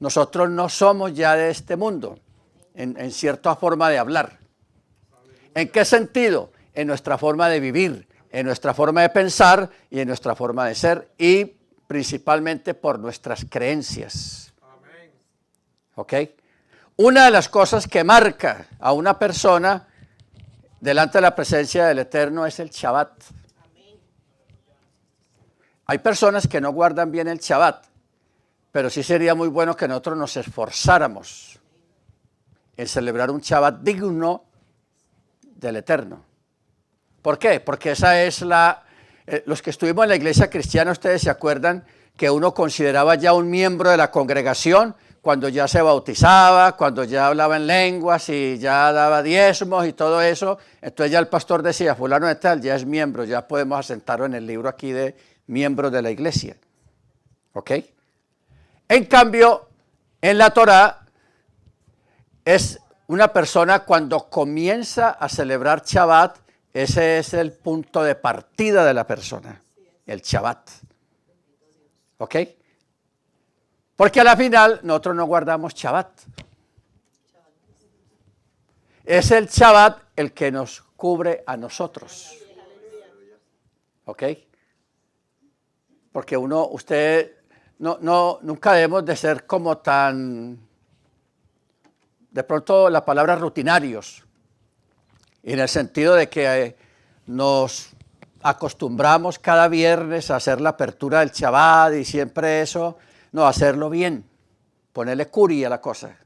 nosotros no somos ya de este mundo, en cierta forma de hablar. ¿En qué sentido? En nuestra forma de vivir, en nuestra forma de pensar y en nuestra forma de ser, y principalmente por nuestras creencias. ¿Ok? Una de las cosas que marca a una persona delante de la presencia del Eterno es el Shabbat. Hay personas que no guardan bien el Shabbat, pero sí sería muy bueno que nosotros nos esforzáramos en celebrar un Shabbat digno del Eterno. ¿Por qué? Porque esa es los que estuvimos en la iglesia cristiana, ustedes se acuerdan que uno consideraba ya un miembro de la congregación cuando ya se bautizaba, cuando ya hablaba en lenguas y ya daba diezmos y todo eso. Entonces ya el pastor decía, fulano de tal, ya es miembro, ya podemos asentarlo en el libro aquí de miembros de la iglesia. ¿Ok? En cambio, en la Torá es una persona cuando comienza a celebrar Shabbat, ese es el punto de partida de la persona, el Shabbat. ¿Ok? Porque a la final nosotros no guardamos Shabbat. Es el Shabbat el que nos cubre a nosotros. ¿Ok? Porque nunca debemos de ser como tan, de pronto la palabra rutinarios, en el sentido de que nos acostumbramos cada viernes a hacer la apertura del Shabbat y siempre eso, no, hacerlo bien, ponerle curi a la cosa,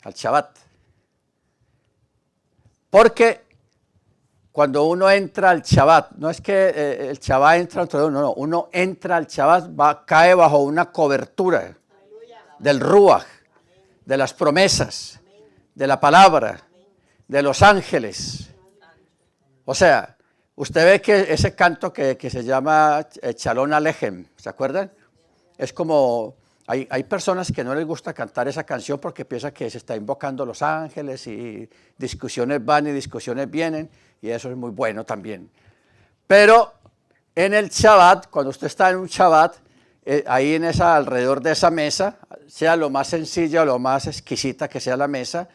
al Shabbat. Porque cuando uno entra al Shabbat, no es que el Shabbat entra entre uno, no, uno entra al Shabbat, cae bajo una cobertura del Ruach, de las promesas, de la palabra, de los ángeles. O sea, usted ve que ese canto que se llama Shalom Alejem, ¿se acuerdan? Es como, hay personas que no les gusta cantar esa canción porque piensan que se está invocando los ángeles y discusiones van y discusiones vienen, y eso es muy bueno también. Pero en el Shabbat, cuando usted está en un Shabbat, ahí alrededor de esa mesa, sea lo más sencilla o lo más exquisita que sea la mesa,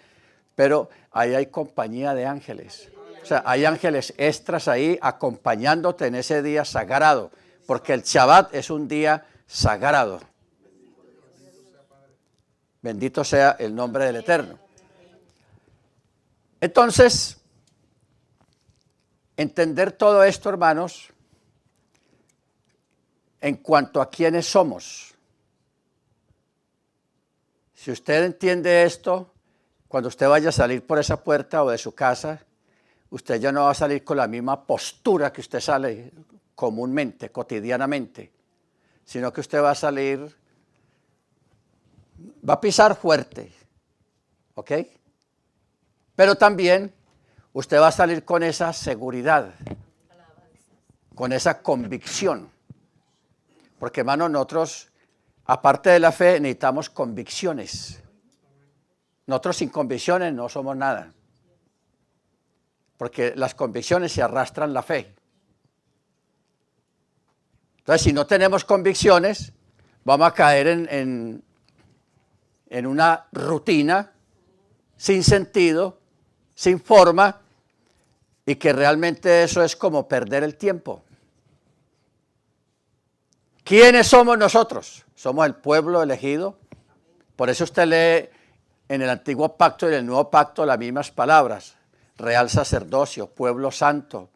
pero ahí hay compañía de ángeles. O sea, hay ángeles extras ahí acompañándote en ese día sagrado, porque el Shabbat es un día sagrado. Bendito sea el nombre del Eterno. Entonces, entender todo esto, hermanos, en cuanto a quiénes somos. Si usted entiende esto, cuando usted vaya a salir por esa puerta o de su casa, usted ya no va a salir con la misma postura que usted sale comúnmente, cotidianamente, sino que usted va a salir, va a pisar fuerte, ¿ok? Pero también usted va a salir con esa seguridad, con esa convicción. Porque, hermano, nosotros, aparte de la fe, necesitamos convicciones. Nosotros sin convicciones no somos nada. Porque las convicciones se arrastran la fe. Entonces, si no tenemos convicciones, vamos a caer en una rutina sin sentido, sin forma, y que realmente eso es como perder el tiempo. ¿Quiénes somos nosotros? Somos el pueblo elegido. Por eso usted lee en el Antiguo Pacto y en el Nuevo Pacto las mismas palabras. Real sacerdocio, pueblo santo,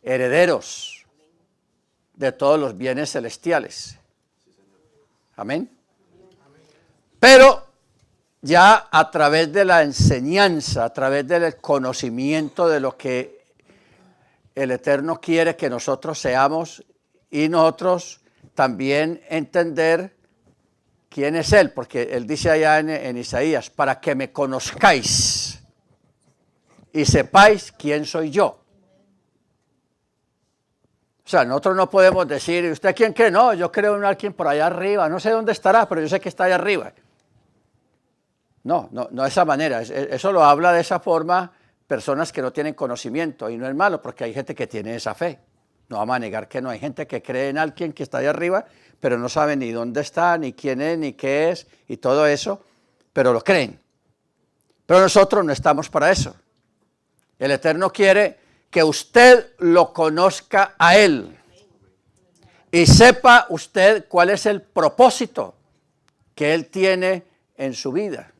herederos de todos los bienes celestiales. Amén. Pero ya a través de la enseñanza, a través del conocimiento de lo que el Eterno quiere que nosotros seamos, y nosotros también entender quién es Él, porque Él dice allá en Isaías, para que me conozcáis y sepáis quién soy yo. O sea, nosotros no podemos decir, ¿usted quién cree? No, yo creo en alguien por allá arriba, no sé dónde estará, pero yo sé que está allá arriba. No de esa manera, eso lo habla de esa forma personas que no tienen conocimiento, y no es malo porque hay gente que tiene esa fe, No vamos a negar que no. Hay gente que cree en alguien que está ahí arriba, pero no sabe ni dónde está, ni quién es, ni qué es, y todo eso, pero lo creen. Pero nosotros no estamos para eso. El Eterno quiere que usted lo conozca a Él y sepa usted cuál es el propósito que Él tiene en su vida.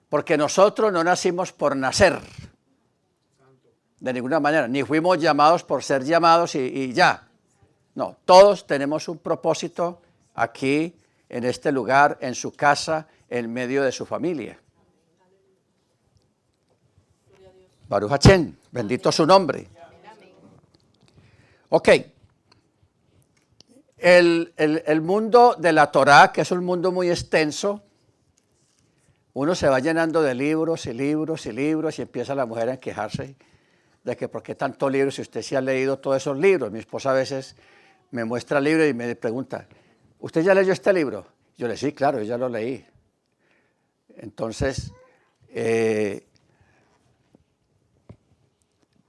Porque nosotros no nacimos por nacer, de ninguna manera, ni fuimos llamados por ser llamados y ya. No, todos tenemos un propósito aquí, en este lugar, en su casa, en medio de su familia. Baruch Hashem, bendito su nombre. Ok. El mundo de la Torá, que es un mundo muy extenso, uno se va llenando de libros y libros y libros y empieza la mujer a quejarse de que por qué tantos libros si usted se ha leído todos esos libros. Mi esposa a veces me muestra el libro y me pregunta, ¿usted ya leyó este libro? Yo le digo, sí, claro, yo ya lo leí. Entonces,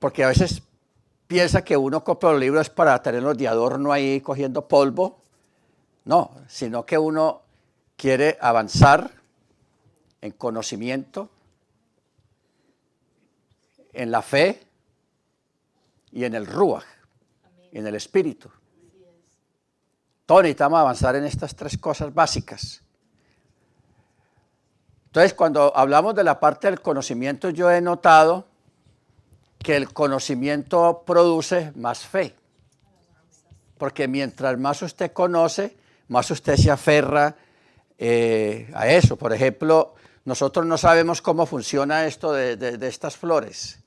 porque a veces piensa que uno compra los libros para tenerlos de adorno ahí cogiendo polvo. No, sino que uno quiere avanzar en conocimiento, en la fe y en el ruach, y en el espíritu. Todos necesitamos avanzar en estas tres cosas básicas. Entonces, cuando hablamos de la parte del conocimiento, yo he notado que el conocimiento produce más fe. Porque mientras más usted conoce, más usted se aferra a eso. Por ejemplo, nosotros no sabemos cómo funciona esto de estas flores.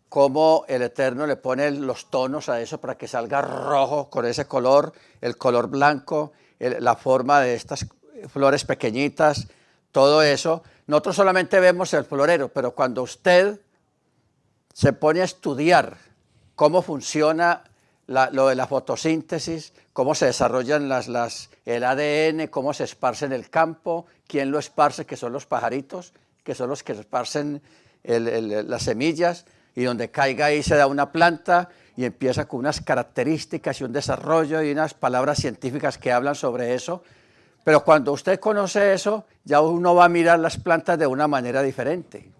Cómo el Eterno le pone los tonos a eso para que salga rojo con ese color, el color blanco, la forma de estas flores pequeñitas, todo eso. Nosotros solamente vemos el florero, pero cuando usted se pone a estudiar cómo funciona lo de la fotosíntesis, cómo se desarrollan el ADN, cómo se esparce en el campo, quién lo esparce, que son los pajaritos, que son los que esparcen las semillas, y donde caiga ahí se da una planta y empieza con unas características y un desarrollo y unas palabras científicas que hablan sobre eso. Pero cuando usted conoce eso, ya uno va a mirar las plantas de una manera diferente.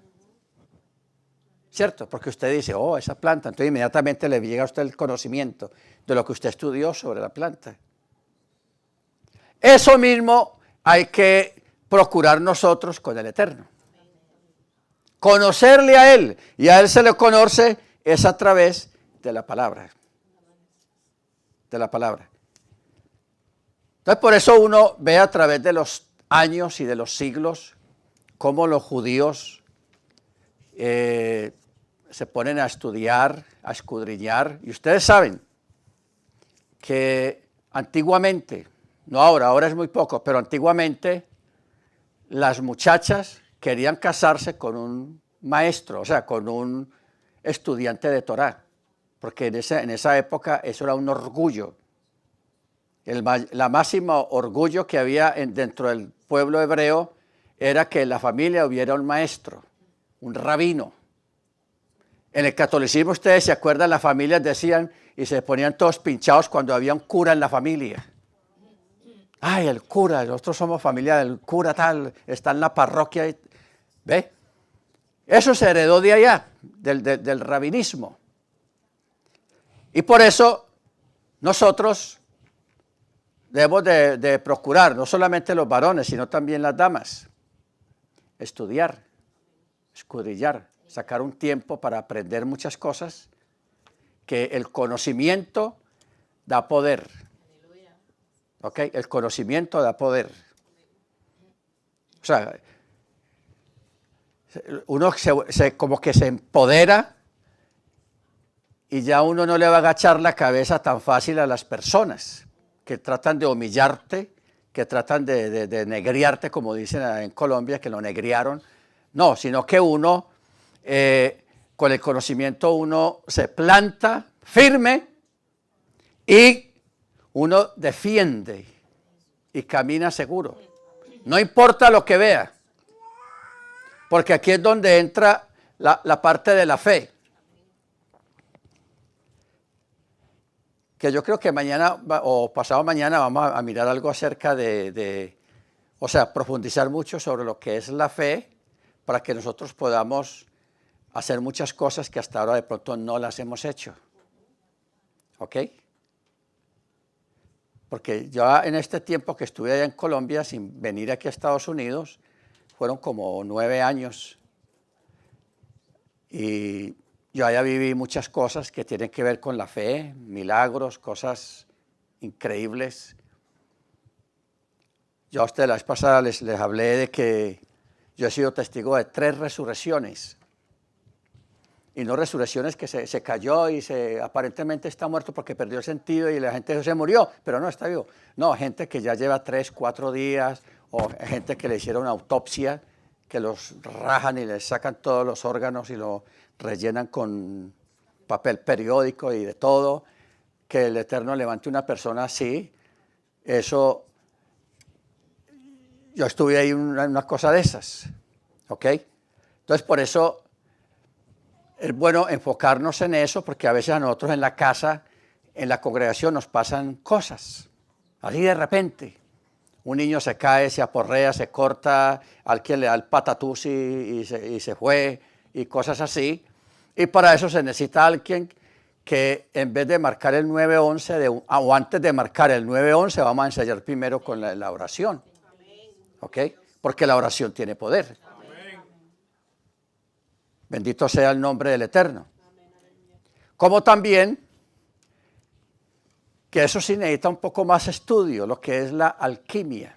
¿Cierto? Porque usted dice, oh, esa planta, entonces inmediatamente le llega a usted el conocimiento de lo que usted estudió sobre la planta. Eso mismo hay que procurar nosotros con el Eterno. Conocerle a Él, y a Él se le conoce es a través de la palabra. De la palabra. Entonces por eso uno ve a través de los años y de los siglos cómo los judíos se ponen a estudiar, a escudriñar. Y ustedes saben que antiguamente, no ahora, ahora es muy poco, pero antiguamente las muchachas querían casarse con un maestro, o sea, con un estudiante de Torá, porque en esa época eso era un orgullo. La máxima orgullo que había dentro del pueblo hebreo era que en la familia hubiera un maestro, un rabino. En el catolicismo, ustedes se acuerdan, las familias decían y se ponían todos pinchados cuando había un cura en la familia. Ay, el cura, nosotros somos familia del cura tal, está en la parroquia. ¿Ve? Eso se heredó de allá, del rabinismo. Y por eso nosotros debemos de procurar, no solamente los varones, sino también las damas, estudiar, escudriñar, sacar un tiempo para aprender muchas cosas, que el conocimiento da poder. ¿Ok? El conocimiento da poder. O sea, uno como que se empodera y ya uno no le va a agachar la cabeza tan fácil a las personas que tratan de humillarte, que tratan de negriarte, como dicen en Colombia, que lo negriaron. No, sino que uno, con el conocimiento, uno se planta firme y uno defiende y camina seguro. No importa lo que vea. Porque aquí es donde entra la parte de la fe. que yo creo que mañana o pasado mañana vamos a mirar algo acerca o sea, profundizar mucho sobre lo que es la fe para que nosotros podamos hacer muchas cosas que hasta ahora de pronto no las hemos hecho. ¿Ok? Porque ya en este tiempo que estuve allá en Colombia, sin venir aquí a Estados Unidos, fueron como 9 años. Y yo allá viví muchas cosas que tienen que ver con la fe, milagros, cosas increíbles. Yo a ustedes la vez pasada les hablé de que yo he sido testigo de 3 resurrecciones. Y no resurrecciones que se cayó y aparentemente está muerto porque perdió el sentido y la gente se murió, pero no está vivo. No, gente que ya lleva 3, 4 días, o gente que le hicieron autopsia, que los rajan y les sacan todos los órganos y lo rellenan con papel periódico y de todo, que el Eterno levante una persona así, eso, yo estuve ahí en una cosa de esas, ¿ok? Entonces por eso es bueno enfocarnos en eso, porque a veces a nosotros en la casa, en la congregación nos pasan cosas, así de repente. Un niño se cae, se aporrea, se corta, alguien le da el patatús y se fue, y cosas así. Y para eso se necesita alguien que en vez de marcar el 911, o antes de marcar el 911, vamos a ensayar primero con la oración. ¿Ok? Porque la oración tiene poder. Bendito sea el nombre del Eterno. Como también que eso sí necesita un poco más estudio, lo que es la alquimia.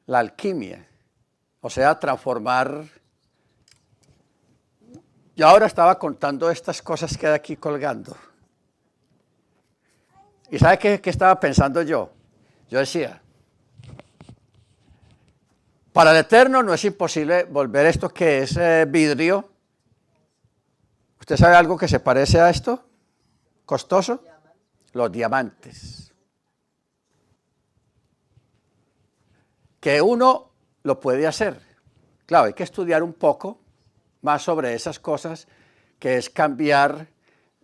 La alquimia, o sea, transformar. Yo ahora estaba contando estas cosas que hay aquí colgando. ¿Y sabe qué estaba pensando yo? Yo decía, para el Eterno no es imposible volver esto que es vidrio. ¿Usted sabe algo que se parece a esto? ¿Costoso? Los diamantes. Que uno lo puede hacer. Claro, hay que estudiar un poco más sobre esas cosas, que es cambiar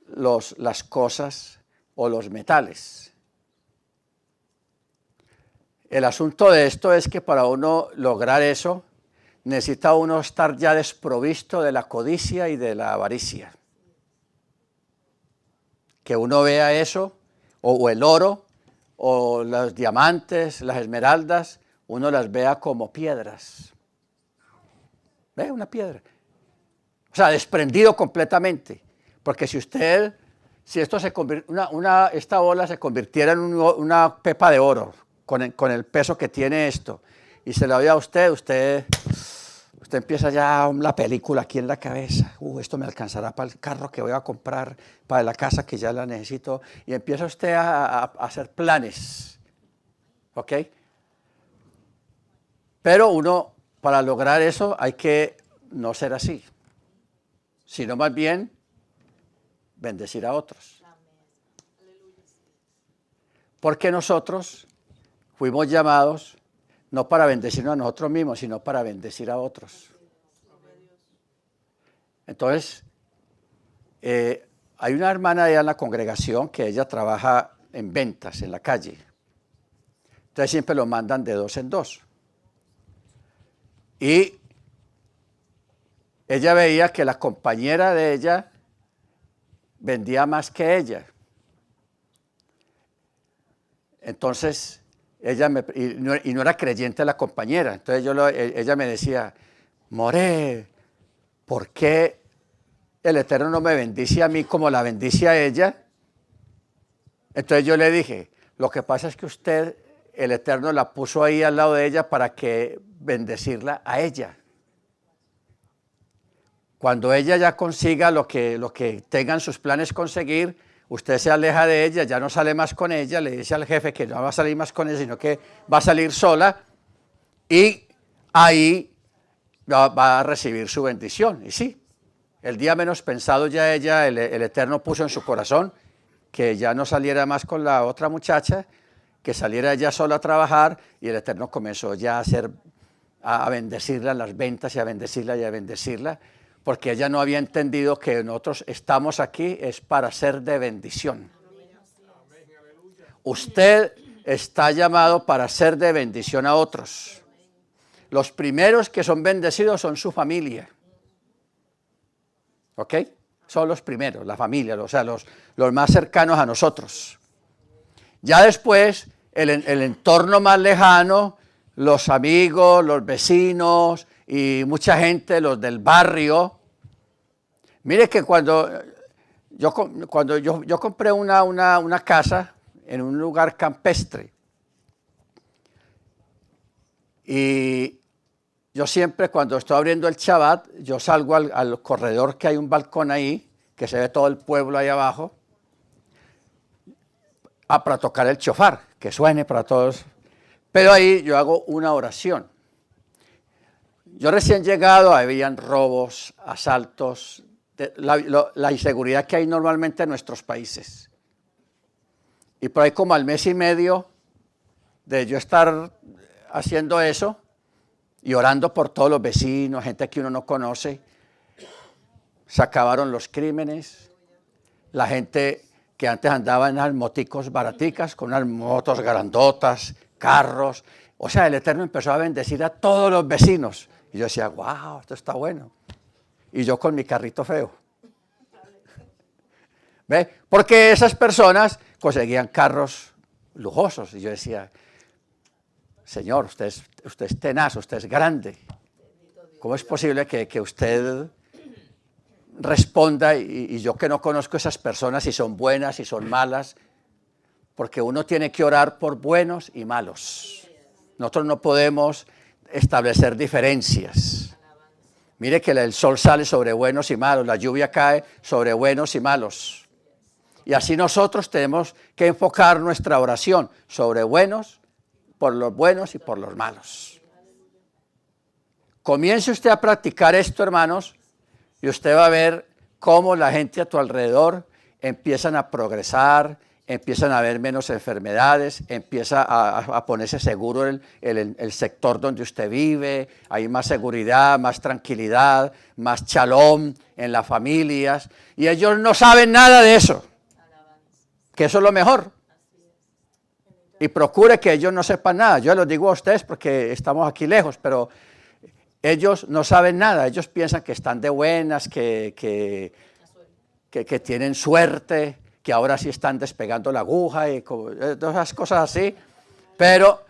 las cosas o los metales. El asunto de esto es que para uno lograr eso, necesita uno estar ya desprovisto de la codicia y de la avaricia. Que uno vea eso, o el oro, o los diamantes, las esmeraldas, uno las vea como piedras. ¿Ve? Una piedra. O sea, desprendido completamente. Porque si esto se esta bola se convirtiera en una pepa de oro, con el peso que tiene esto, y se la doy a usted empieza ya la película aquí en la cabeza. Esto me alcanzará para el carro que voy a comprar, para la casa que ya la necesito. Y empieza usted a hacer planes. ¿Ok? Pero uno, para lograr eso, hay que no ser así, sino más bien bendecir a otros. Porque nosotros fuimos llamados no para bendecirnos a nosotros mismos, sino para bendecir a otros. Entonces, hay una hermana allá en la congregación que ella trabaja en ventas en la calle. Entonces siempre lo mandan de 2 en 2. Y ella veía que la compañera de ella vendía más que ella. Entonces, ella y no era creyente la compañera. Entonces ella me decía, More, ¿por qué el Eterno no me bendice a mí como la bendice a ella? Entonces yo le dije, lo que pasa es que el Eterno la puso ahí al lado de ella para que bendecirla a ella. Cuando ella ya consiga lo que tengan sus planes conseguir, usted se aleja de ella, ya no sale más con ella, le dice al jefe que no va a salir más con ella, sino que va a salir sola, y ahí va a recibir su bendición. Y sí, el día menos pensado ya el Eterno puso en su corazón que ya no saliera más con la otra muchacha, que saliera ella sola a trabajar, y el Eterno comenzó ya a bendecirla en las ventas, y a bendecirla y a bendecirla, porque ella no había entendido que nosotros estamos aquí es para ser de bendición. Usted está llamado para ser de bendición a otros. Los primeros que son bendecidos son su familia. ¿Ok? Son los primeros, la familia, o sea, los más cercanos a nosotros. Ya después, el entorno más lejano, los amigos, los vecinos y mucha gente, los del barrio. Mire que cuando yo compré una casa en un lugar campestre, y yo siempre cuando estoy abriendo el Shabbat, yo salgo al corredor, que hay un balcón ahí, que se ve todo el pueblo ahí abajo, para tocar el shofar, que suene para todos. Pero ahí yo hago una oración. Yo recién llegado, habían robos, asaltos, la inseguridad que hay normalmente en nuestros países. Y por ahí como al mes y medio de yo estar haciendo eso y orando por todos los vecinos, gente que uno no conoce, se acabaron los crímenes, la gente que antes andaba en unas moticos baraticas, con unas motos grandotas, carros. O sea, el Eterno empezó a bendecir a todos los vecinos. Y yo decía, wow, esto está bueno. Y yo con mi carrito feo. ¿Ve? Porque esas personas conseguían carros lujosos. Y yo decía, Señor, usted es tenaz, usted es grande. ¿Cómo es posible que usted responda y yo que no conozco esas personas, si son buenas, si son malas? Porque uno tiene que orar por buenos y malos. Nosotros no podemos establecer diferencias. Mire que el sol sale sobre buenos y malos, la lluvia cae sobre buenos y malos. Y así nosotros tenemos que enfocar nuestra oración sobre buenos, por los buenos y por los malos. Comience usted a practicar esto, hermanos, y usted va a ver cómo la gente a tu alrededor empiezan a progresar, empiezan a haber menos enfermedades, empieza a ponerse seguro el sector donde usted vive, hay más seguridad, más tranquilidad, más shalom en las familias, y ellos no saben nada de eso, que eso es lo mejor. Y procure que ellos no sepan nada. Yo les digo a ustedes porque estamos aquí lejos, pero ellos no saben nada, ellos piensan que están de buenas, que tienen suerte, que ahora sí están despegando la aguja y todas esas cosas así, pero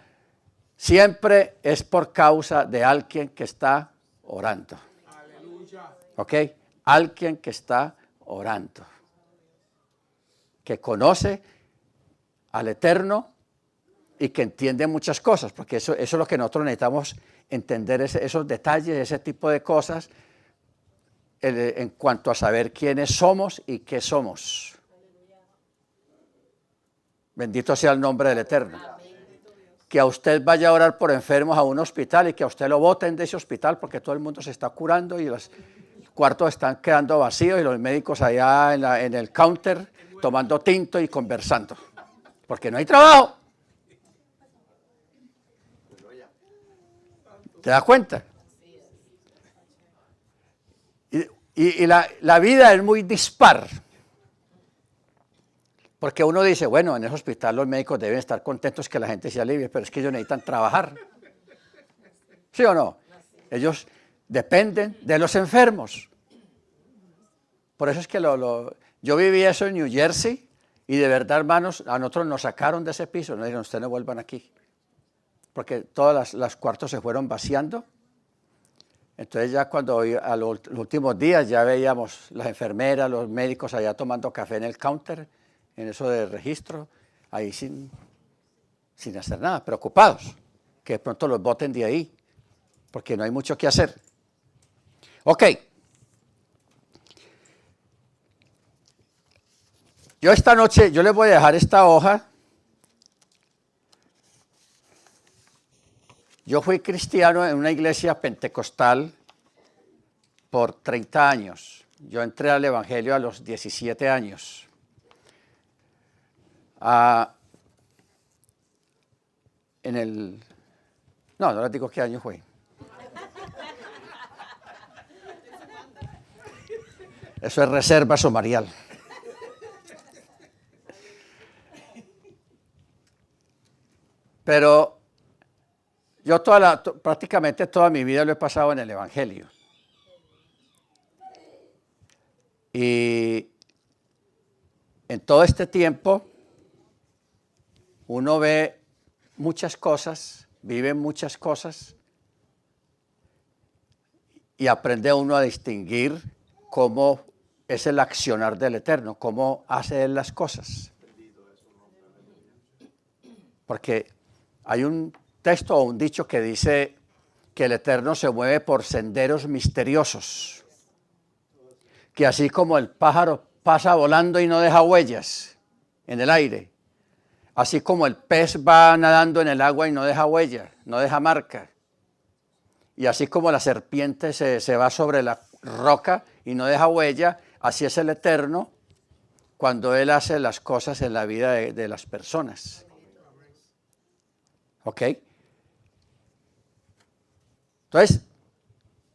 siempre es por causa de alguien que está orando. ¿Ok? Alguien que está orando, que conoce al Eterno y que entiende muchas cosas, porque eso es lo que nosotros necesitamos entender, esos detalles, ese tipo de cosas, en cuanto a saber quiénes somos y qué somos. Bendito sea el nombre del Eterno. Que a usted vaya a orar por enfermos a un hospital y que a usted lo boten de ese hospital porque todo el mundo se está curando y los cuartos están quedando vacíos y los médicos allá en el counter tomando tinto y conversando, porque no hay trabajo. ¿Te das cuenta? Y la vida es muy dispar. Porque uno dice, bueno, en ese hospital los médicos deben estar contentos que la gente se alivie, pero es que ellos necesitan trabajar. ¿Sí o no? Ellos dependen de los enfermos. Por eso es que yo viví eso en New Jersey y de verdad, hermanos, a nosotros nos sacaron de ese piso. Nos dijeron, ustedes no vuelvan aquí. Porque todas las cuartos se fueron vaciando. Entonces ya cuando a los últimos días ya veíamos las enfermeras, los médicos allá tomando café en el counter, en eso de registro, ahí sin hacer nada, preocupados, que de pronto los boten de ahí, porque no hay mucho que hacer. Ok. Yo esta noche, yo les voy a dejar esta hoja. Yo fui cristiano en una iglesia pentecostal por 30 años. Yo entré al evangelio a los 17 años. No les digo qué año fue. Eso es reserva sumarial. Pero yo prácticamente toda mi vida lo he pasado en el Evangelio. Y en todo este tiempo uno ve muchas cosas, vive muchas cosas y aprende uno a distinguir cómo es el accionar del Eterno, cómo hace Él las cosas. Porque hay un texto o un dicho que dice que el Eterno se mueve por senderos misteriosos, que así como el pájaro pasa volando y no deja huellas en el aire, así como el pez va nadando en el agua y no deja huella, no deja marca, y así como la serpiente se va sobre la roca y no deja huella, así es el Eterno cuando Él hace las cosas en la vida de las personas. ¿Ok? Entonces,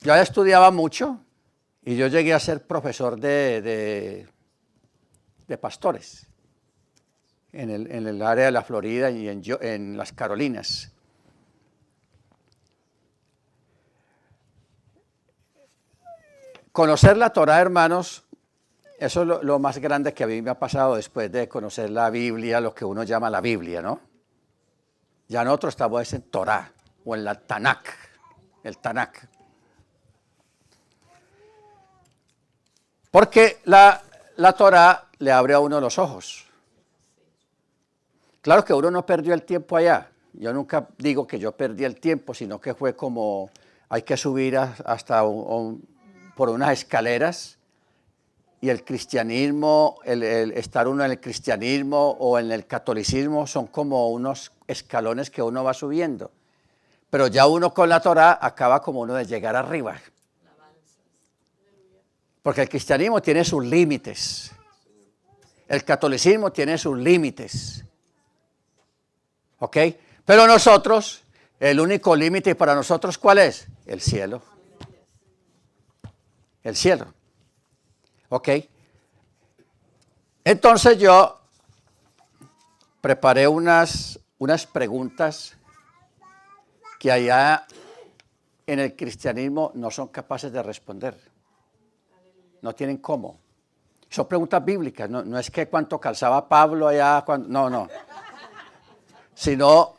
yo ya estudiaba mucho y yo llegué a ser profesor de pastores en el área de la Florida y en las Carolinas. Conocer la Torá, hermanos, eso es lo más grande que a mí me ha pasado después de conocer la Biblia, lo que uno llama la Biblia, ¿no? Ya nosotros estamos en Torá o en la Tanakh, el Tanakh. Porque la Torá le abre a uno los ojos. Claro que uno no perdió el tiempo allá. Yo nunca digo que yo perdí el tiempo, sino que fue como hay que subir hasta por unas escaleras y el cristianismo, el estar uno en el cristianismo o en el catolicismo son como unos escalones que uno va subiendo. Pero ya uno con la Torá acaba como uno de llegar arriba. Porque el cristianismo tiene sus límites. El catolicismo tiene sus límites. ¿Ok? Pero nosotros, el único límite para nosotros, ¿cuál es? El cielo. El cielo. ¿Ok? Entonces yo preparé unas preguntas que allá en el cristianismo no son capaces de responder. No tienen cómo. Son preguntas bíblicas, no es que cuánto calzaba Pablo allá, no. Sino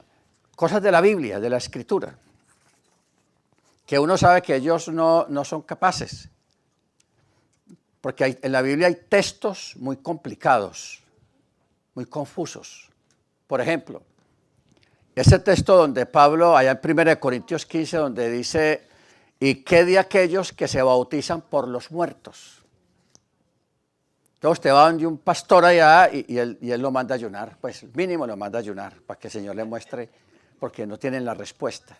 cosas de la Biblia, de la Escritura, que uno sabe que ellos no son capaces. Porque en la Biblia hay textos muy complicados, muy confusos. Por ejemplo, ese texto donde Pablo, allá en 1 Corintios 15, donde dice, ¿y qué de aquellos que se bautizan por los muertos? Entonces usted va donde un pastor allá y él lo manda a ayunar, pues mínimo lo manda a ayunar, para que el Señor le muestre, porque no tienen la respuesta.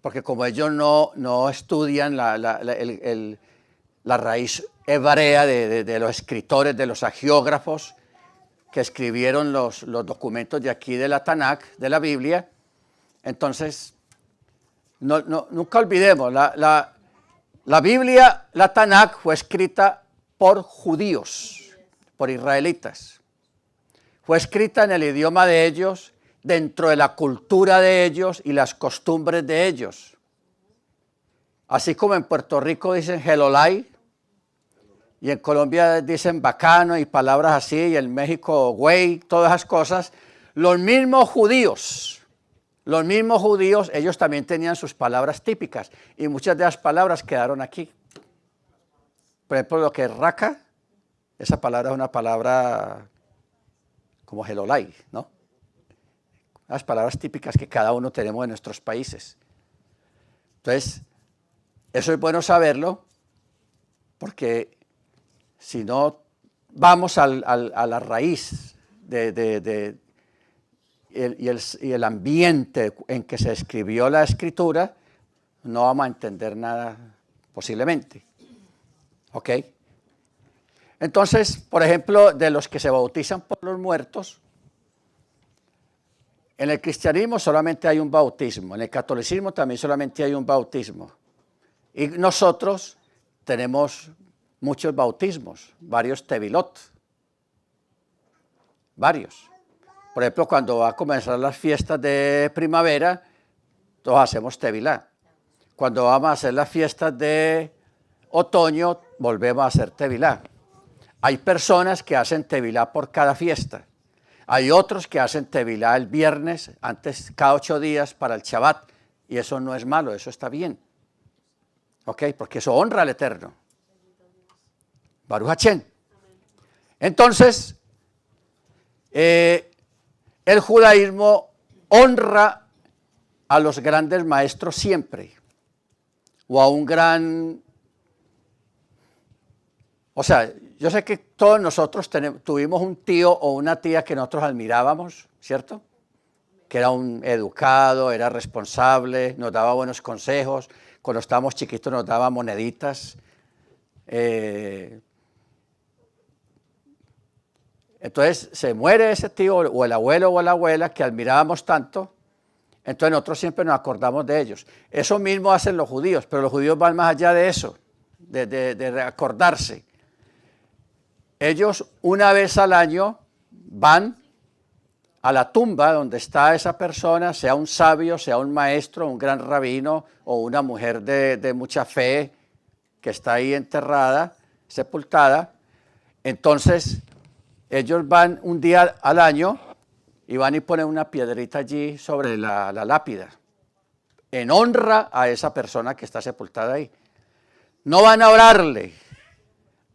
Porque como ellos no estudian la raíz hebrea de los escritores, de los agiógrafos que escribieron los documentos de aquí de la Tanakh, de la Biblia, entonces nunca olvidemos, la Biblia, la Tanakh, fue escrita por judíos, por israelitas. Fue escrita en el idioma de ellos, dentro de la cultura de ellos y las costumbres de ellos. Así como en Puerto Rico dicen helolay, y en Colombia dicen bacano y palabras así, y en México güey, todas esas cosas, los mismos judíos, ellos también tenían sus palabras típicas, y muchas de las palabras quedaron aquí. Por ejemplo, lo que es raca, esa palabra es una palabra como helolay, ¿no? Las palabras típicas que cada uno tenemos en nuestros países. Entonces, eso es bueno saberlo, porque si no vamos a la raíz y el ambiente en que se escribió la Escritura, no vamos a entender nada posiblemente. ¿Ok? Entonces, por ejemplo, de los que se bautizan por los muertos, en el cristianismo solamente hay un bautismo, en el catolicismo también solamente hay un bautismo. Y nosotros tenemos muchos bautismos, varios tevilot, varios. Por ejemplo, cuando va a comenzar las fiestas de primavera, todos hacemos tevilá. Cuando vamos a hacer las fiestas de otoño, volvemos a hacer tevilá. Hay personas que hacen tevilá por cada fiesta. Hay otros que hacen tevilá el viernes, antes cada 8 días para el Shabbat. Y eso no es malo, eso está bien. ¿Ok? Porque eso honra al Eterno. Baruch Hashem. Entonces, el judaísmo honra a los grandes maestros siempre. O a un gran... O sea, yo sé que todos nosotros tuvimos un tío o una tía que nosotros admirábamos, ¿cierto? Que era un educado, era responsable, nos daba buenos consejos. Cuando estábamos chiquitos nos daba moneditas. Entonces se muere ese tío o el abuelo o la abuela que admirábamos tanto. Entonces nosotros siempre nos acordamos de ellos. Eso mismo hacen los judíos, pero los judíos van más allá de eso, de acordarse. Ellos una vez al año van a la tumba donde está esa persona, sea un sabio, sea un maestro, un gran rabino o una mujer de mucha fe que está ahí enterrada, sepultada. Entonces ellos van un día al año y van y ponen una piedrita allí sobre la lápida, en honra a esa persona que está sepultada ahí. No van a orarle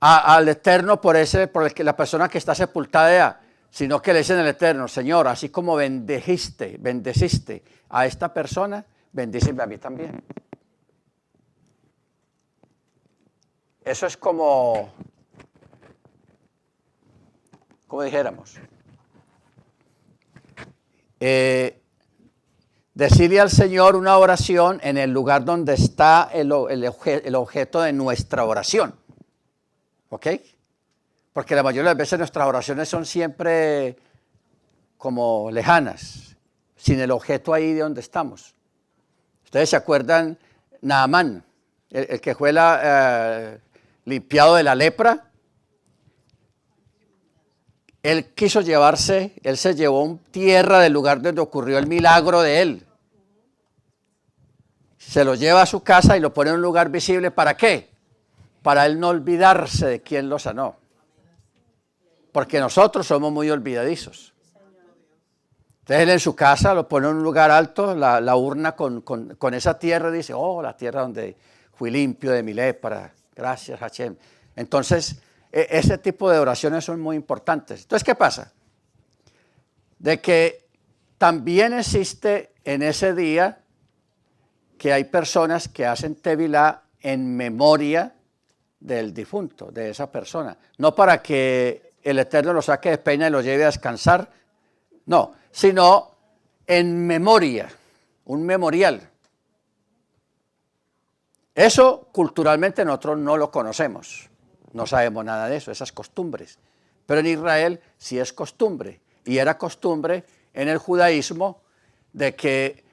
al Eterno por la persona que está sepultada allá, sino que le dicen al Eterno: Señor, así como bendeciste a esta persona, bendíceme a mí también. Eso es como dijéramos, decirle al Señor una oración en el lugar donde está el objeto de nuestra oración. ¿Ok? Porque la mayoría de las veces nuestras oraciones son siempre como lejanas, sin el objeto ahí de donde estamos. Ustedes se acuerdan, Naamán, el que fue limpiado de la lepra. Él se llevó tierra del lugar donde ocurrió el milagro de él. Se lo lleva a su casa y lo pone en un lugar visible. ¿Para qué? Para él no olvidarse de quién lo sanó. Porque nosotros somos muy olvidadizos. Entonces él en su casa lo pone en un lugar alto, la urna con esa tierra, y dice: oh, la tierra donde fui limpio de mi lepra. Gracias, Hashem. Entonces, ese tipo de oraciones son muy importantes. Entonces, ¿qué pasa? De que también existe en ese día que hay personas que hacen tevilá en memoria del difunto, de esa persona. No para que el Eterno lo saque de pena y lo lleve a descansar, no, sino en memoria, un memorial. Eso culturalmente nosotros no lo conocemos. No sabemos nada de eso, esas costumbres. Pero en Israel sí es costumbre. Y era costumbre en el judaísmo de que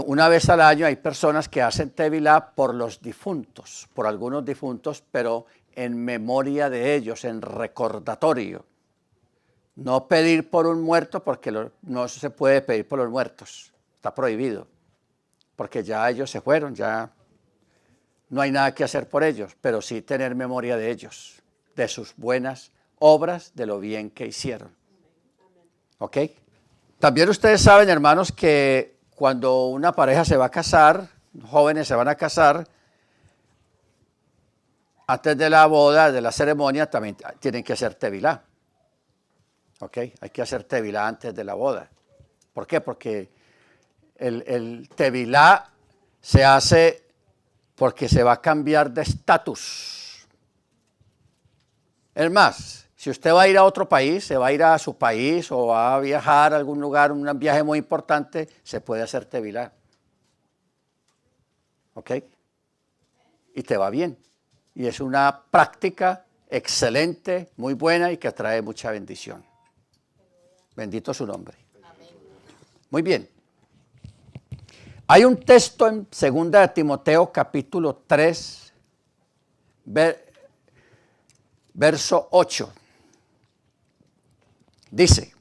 una vez al año hay personas que hacen tevilá por los difuntos, por algunos difuntos, pero en memoria de ellos, en recordatorio. No pedir por un muerto, porque no se puede pedir por los muertos. Está prohibido. Porque ya ellos se fueron, ya no hay nada que hacer por ellos, pero sí tener memoria de ellos, de sus buenas obras, de lo bien que hicieron. ¿Ok? También ustedes saben, hermanos, que cuando una pareja se va a casar, jóvenes se van a casar, antes de la boda, de la ceremonia, también tienen que hacer tevilá. ¿Ok? Hay que hacer tevilá antes de la boda. ¿Por qué? Porque el tevilá se hace porque se va a cambiar de estatus. Es más, si usted va a ir a otro país, se va a ir a su país o va a viajar a algún lugar, un viaje muy importante, se puede hacer tevilá. ¿Ok? Y te va bien. Y es una práctica excelente, muy buena y que trae mucha bendición. Bendito su nombre. Muy bien. Hay un texto en 2 de Timoteo capítulo 3, verso 8. Dice,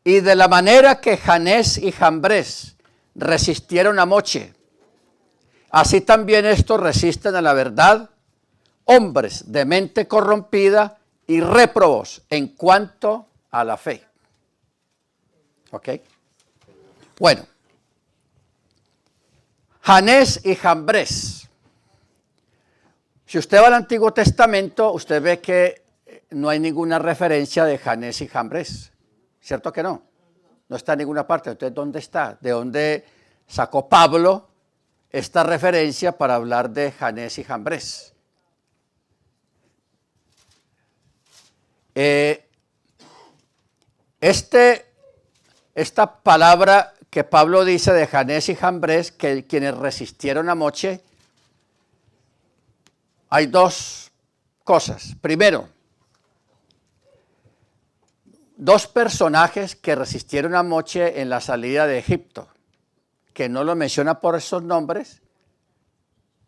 y de la manera que Janés y Jambres resistieron a Moche, así también estos resisten a la verdad, hombres de mente corrompida y réprobos en cuanto a la fe. ¿Ok? Bueno, Janés y Jambres. Si usted va al Antiguo Testamento, usted ve que no hay ninguna referencia de Janés y Jambres. ¿Cierto que no? No está en ninguna parte. Entonces, ¿dónde está? ¿De dónde sacó Pablo esta referencia para hablar de Janés y Jambres? Esta palabra que Pablo dice de Janés y Jambres, que quienes resistieron a Moche, hay dos cosas. Primero, dos personajes que resistieron a Moche en la salida de Egipto, que no lo menciona por esos nombres,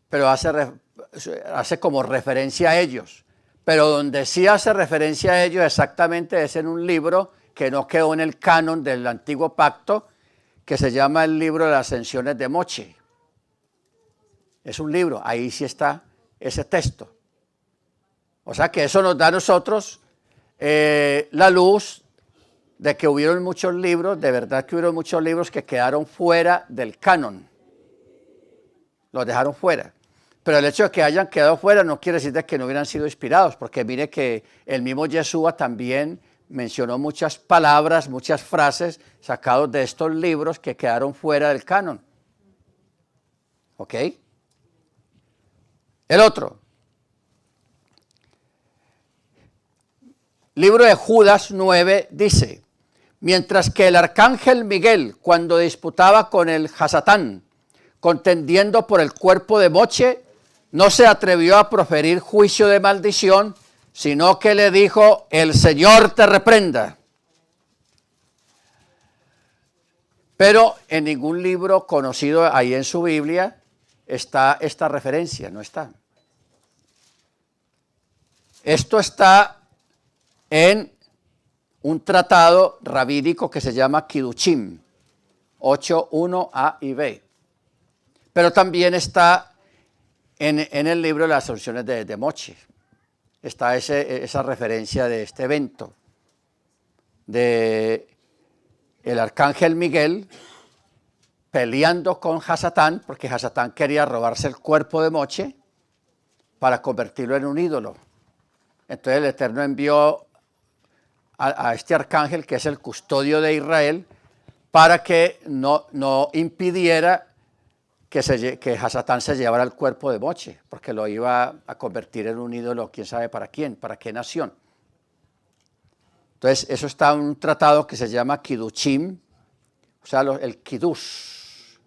pero hace como referencia a ellos. Pero donde sí hace referencia a ellos exactamente es en un libro que no quedó en el canon del Antiguo Pacto, que se llama el libro de las Ascensiones de Moche. Es un libro, ahí sí está ese texto. O sea que eso nos da a nosotros la luz de que hubieron muchos libros, de verdad que hubieron muchos libros que quedaron fuera del canon. Los dejaron fuera. Pero el hecho de que hayan quedado fuera no quiere decir de que no hubieran sido inspirados, porque mire que el mismo Yeshua también mencionó muchas palabras, muchas frases sacados de estos libros que quedaron fuera del canon. ¿Ok? El otro. Libro de Judas 9 dice, mientras que el arcángel Miguel, cuando disputaba con el Hasatán, contendiendo por el cuerpo de Moche, no se atrevió a proferir juicio de maldición, sino que le dijo, el Señor te reprenda. Pero en ningún libro conocido ahí en su Biblia está esta referencia, no está. Esto está en un tratado rabínico que se llama Kidushim, 8.1a y b. Pero también está en el libro de las Ascensiones de Moche. Está esa referencia de este evento, de el arcángel Miguel peleando con Hasatán, porque Hasatán quería robarse el cuerpo de Moche para convertirlo en un ídolo. Entonces el Eterno envió a este arcángel, que es el custodio de Israel, para que no impidiera que Hasatán se llevara el cuerpo de Moche, porque lo iba a convertir en un ídolo, quién sabe para quién, para qué nación. Entonces, eso está en un tratado que se llama Kidushim, o sea, el Kiddush.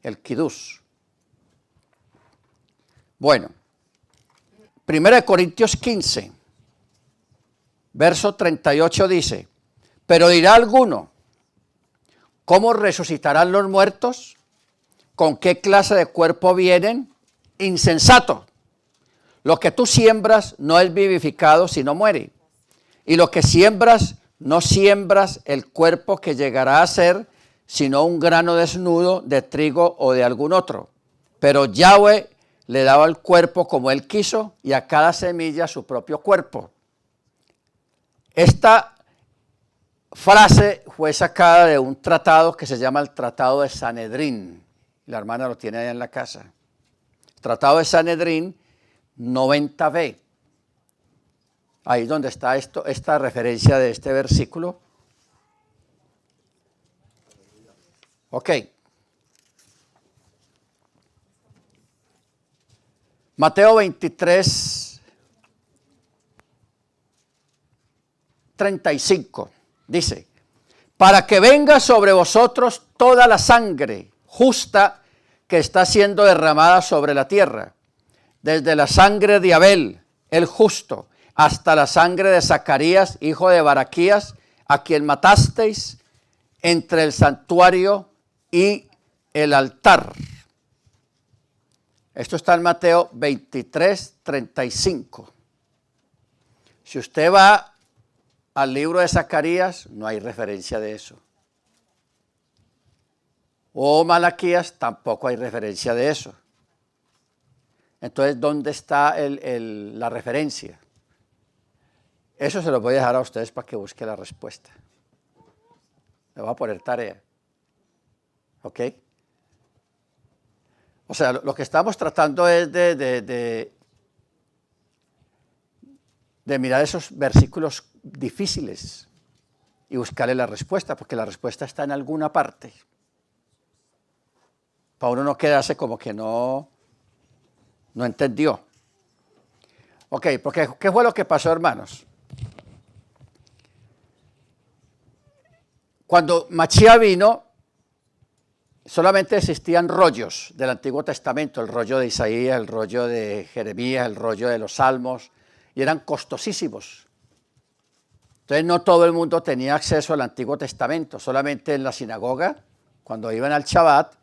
El Kiddush. Bueno, 1 Corintios 15, verso 38 dice, pero dirá alguno, ¿cómo resucitarán los muertos? ¿Con qué clase de cuerpo vienen? Insensato. Lo que tú siembras no es vivificado, sino muere. Y lo que siembras, no siembras el cuerpo que llegará a ser, sino un grano desnudo de trigo o de algún otro. Pero Yahweh le daba el cuerpo como él quiso y a cada semilla su propio cuerpo. Esta frase fue sacada de un tratado que se llama el Tratado de Sanedrín. La hermana lo tiene allá en la casa. Tratado de Sanedrín 90b. Ahí donde está esta referencia de este versículo. Ok. Mateo 23, 35. Dice, para que venga sobre vosotros toda la sangre justa que está siendo derramada sobre la tierra, desde la sangre de Abel, el justo, hasta la sangre de Zacarías, hijo de Baraquías, a quien matasteis entre el santuario y el altar. Esto está en Mateo 23, 35. Si usted va al libro de Zacarías, no hay referencia de eso. O Malaquías, tampoco hay referencia de eso. Entonces, ¿dónde está la referencia? Eso se lo voy a dejar a ustedes para que busquen la respuesta. Le voy a poner tarea. ¿Ok? O sea, lo que estamos tratando es de mirar esos versículos difíciles y buscarle la respuesta, porque la respuesta está en alguna parte. Para uno no quedarse como que no entendió. Ok, porque ¿qué fue lo que pasó, hermanos? Cuando Mashiach vino, solamente existían rollos del Antiguo Testamento, el rollo de Isaías, el rollo de Jeremías, el rollo de los Salmos, y eran costosísimos. Entonces no todo el mundo tenía acceso al Antiguo Testamento, solamente en la sinagoga, cuando iban al Shabbat,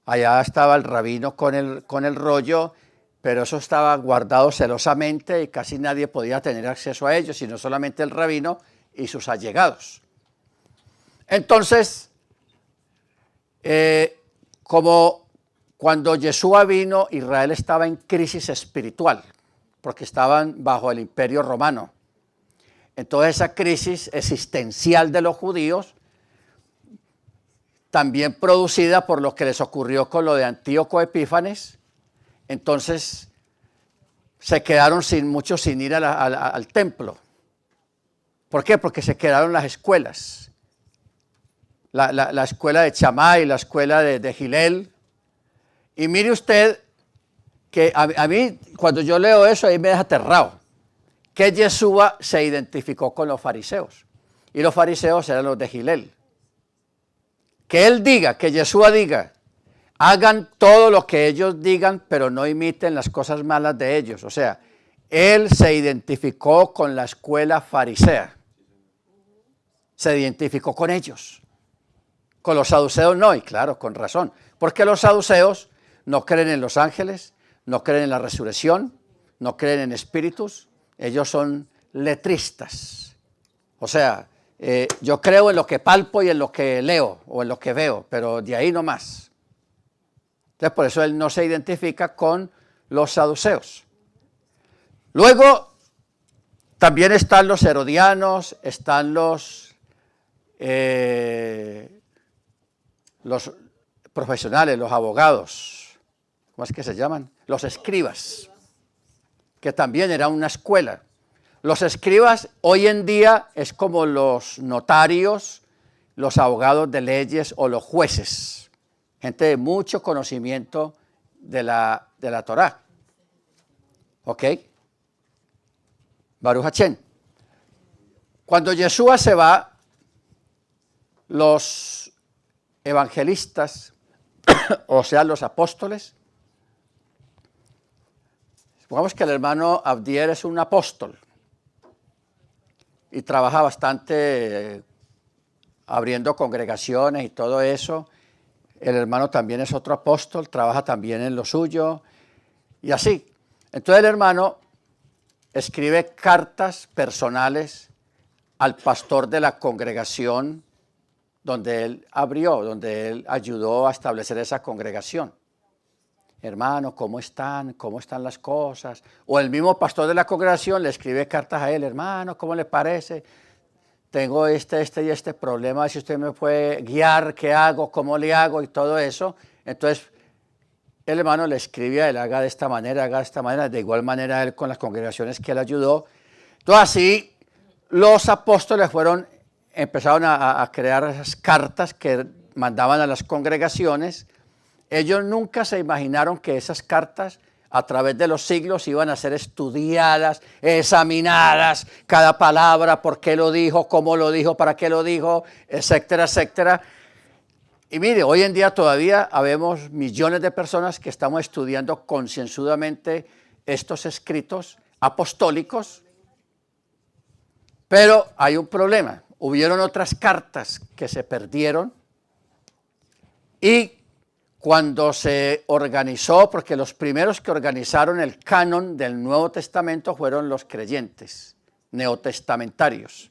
allá estaba el rabino con el rollo, pero eso estaba guardado celosamente y casi nadie podía tener acceso a ello, sino solamente el rabino y sus allegados. Entonces, como cuando Yeshua vino, Israel estaba en crisis espiritual, porque estaban bajo el imperio romano. Entonces esa crisis existencial de los judíos, también producida por lo que les ocurrió con lo de Antíoco Epífanes, entonces se quedaron muchos sin ir al templo. ¿Por qué? Porque se quedaron las escuelas. La escuela de Chamá y la escuela de Gilel. Y mire usted que a mí, cuando yo leo eso, ahí me deja aterrado. Que Yeshua se identificó con los fariseos. Y los fariseos eran los de Gilel. Que él diga, que Yeshua diga, hagan todo lo que ellos digan, pero no imiten las cosas malas de ellos. O sea, él se identificó con la escuela farisea. Se identificó con ellos. Con los saduceos no, y claro, con razón. Porque los saduceos no creen en los ángeles, no creen en la resurrección, no creen en espíritus. Ellos son letristas. O sea, yo creo en lo que palpo y en lo que leo o en lo que veo, pero de ahí no más. Entonces, por eso él no se identifica con los saduceos. Luego, también están los herodianos, están los profesionales, los abogados, ¿cómo es que se llaman? Los escribas, que también era una escuela. Los escribas hoy en día es como los notarios, los abogados de leyes o los jueces, gente de mucho conocimiento de la Torá. ¿Ok? Baruch Hachén. Cuando Yeshua se va, los evangelistas, o sea, los apóstoles, supongamos que el hermano Abdiel es un apóstol y trabaja bastante abriendo congregaciones y todo eso. El hermano también es otro apóstol, trabaja también en lo suyo y así. Entonces el hermano escribe cartas personales al pastor de la congregación donde él abrió, donde él ayudó a establecer esa congregación. Hermano, ¿cómo están? ¿Cómo están las cosas? O el mismo pastor de la congregación le escribe cartas a él, hermano, ¿cómo le parece? Tengo este y este problema, si usted me puede guiar, ¿qué hago? ¿Cómo le hago? Y todo eso. Entonces, el hermano le escribe a él, haga de esta manera, de igual manera él con las congregaciones que él ayudó. Entonces, así, los apóstoles empezaron a crear esas cartas que mandaban a las congregaciones. Ellos nunca se imaginaron que esas cartas a través de los siglos iban a ser estudiadas, examinadas, cada palabra, por qué lo dijo, cómo lo dijo, para qué lo dijo, etcétera, etcétera. Y mire, hoy en día todavía habemos millones de personas que estamos estudiando concienzudamente estos escritos apostólicos, pero hay un problema. Hubieron otras cartas que se perdieron y cuando se organizó, porque los primeros que organizaron el canon del Nuevo Testamento fueron los creyentes, neotestamentarios.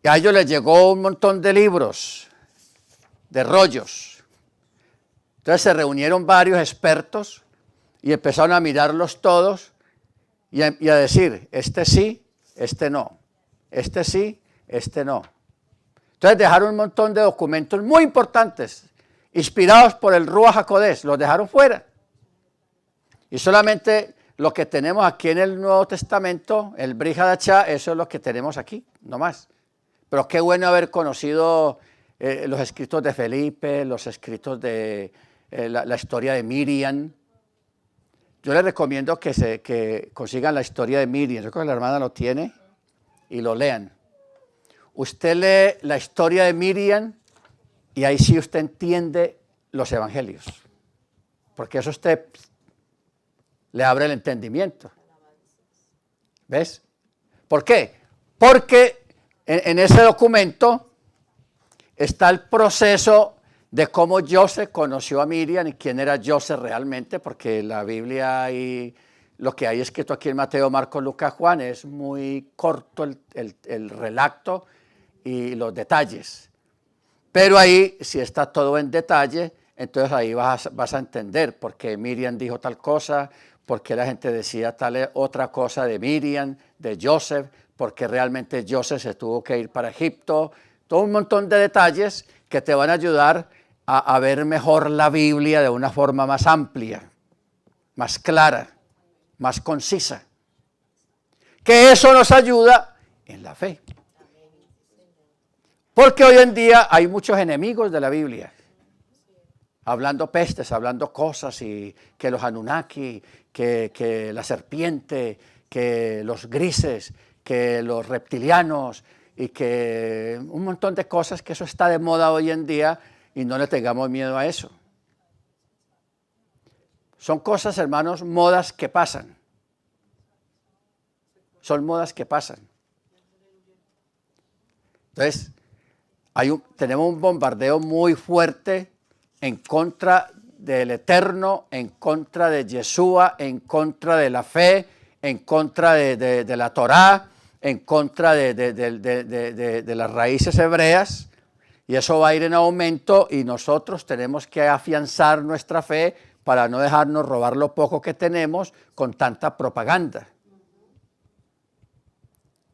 Y a ellos les llegó un montón de libros, de rollos. Entonces se reunieron varios expertos y empezaron a mirarlos todos y a decir, este sí, este no, este sí, este no. Entonces dejaron un montón de documentos muy importantes, inspirados por el Ruach HaKodesh, los dejaron fuera. Y solamente lo que tenemos aquí en el Nuevo Testamento, el Brit Hadashah, eso es lo que tenemos aquí, no más. Pero qué bueno haber conocido los escritos de Felipe, los escritos de la historia de Miriam. Yo les recomiendo que consigan la historia de Miriam. Yo creo que la hermana lo tiene y lo lean. Usted lee la historia de Miriam y ahí sí usted entiende los evangelios. Porque eso usted le abre el entendimiento. ¿Ves? ¿Por qué? Porque en ese documento está el proceso de cómo Joseph conoció a Miriam y quién era Joseph realmente, porque la Biblia y lo que hay escrito aquí en Mateo, Marcos, Lucas, Juan es muy corto el relato y los detalles. Pero ahí, si está todo en detalle, entonces ahí vas a entender por qué Miriam dijo tal cosa, por qué la gente decía tal otra cosa de Miriam, de Joseph, porque realmente Joseph se tuvo que ir para Egipto. Todo un montón de detalles que te van a ayudar a ver mejor la Biblia de una forma más amplia, más clara, más concisa. Que eso nos ayuda en la fe. Porque hoy en día hay muchos enemigos de la Biblia. Hablando pestes, hablando cosas, y que los Anunnaki, que la serpiente, que los grises, que los reptilianos, y que un montón de cosas, que eso está de moda hoy en día y no le tengamos miedo a eso. Son cosas, hermanos, modas que pasan. Son modas que pasan. Entonces, tenemos un bombardeo muy fuerte en contra del Eterno, en contra de Yeshua, en contra de la fe, en contra de la Torá, en contra de las raíces hebreas, y eso va a ir en aumento y nosotros tenemos que afianzar nuestra fe para no dejarnos robar lo poco que tenemos con tanta propaganda.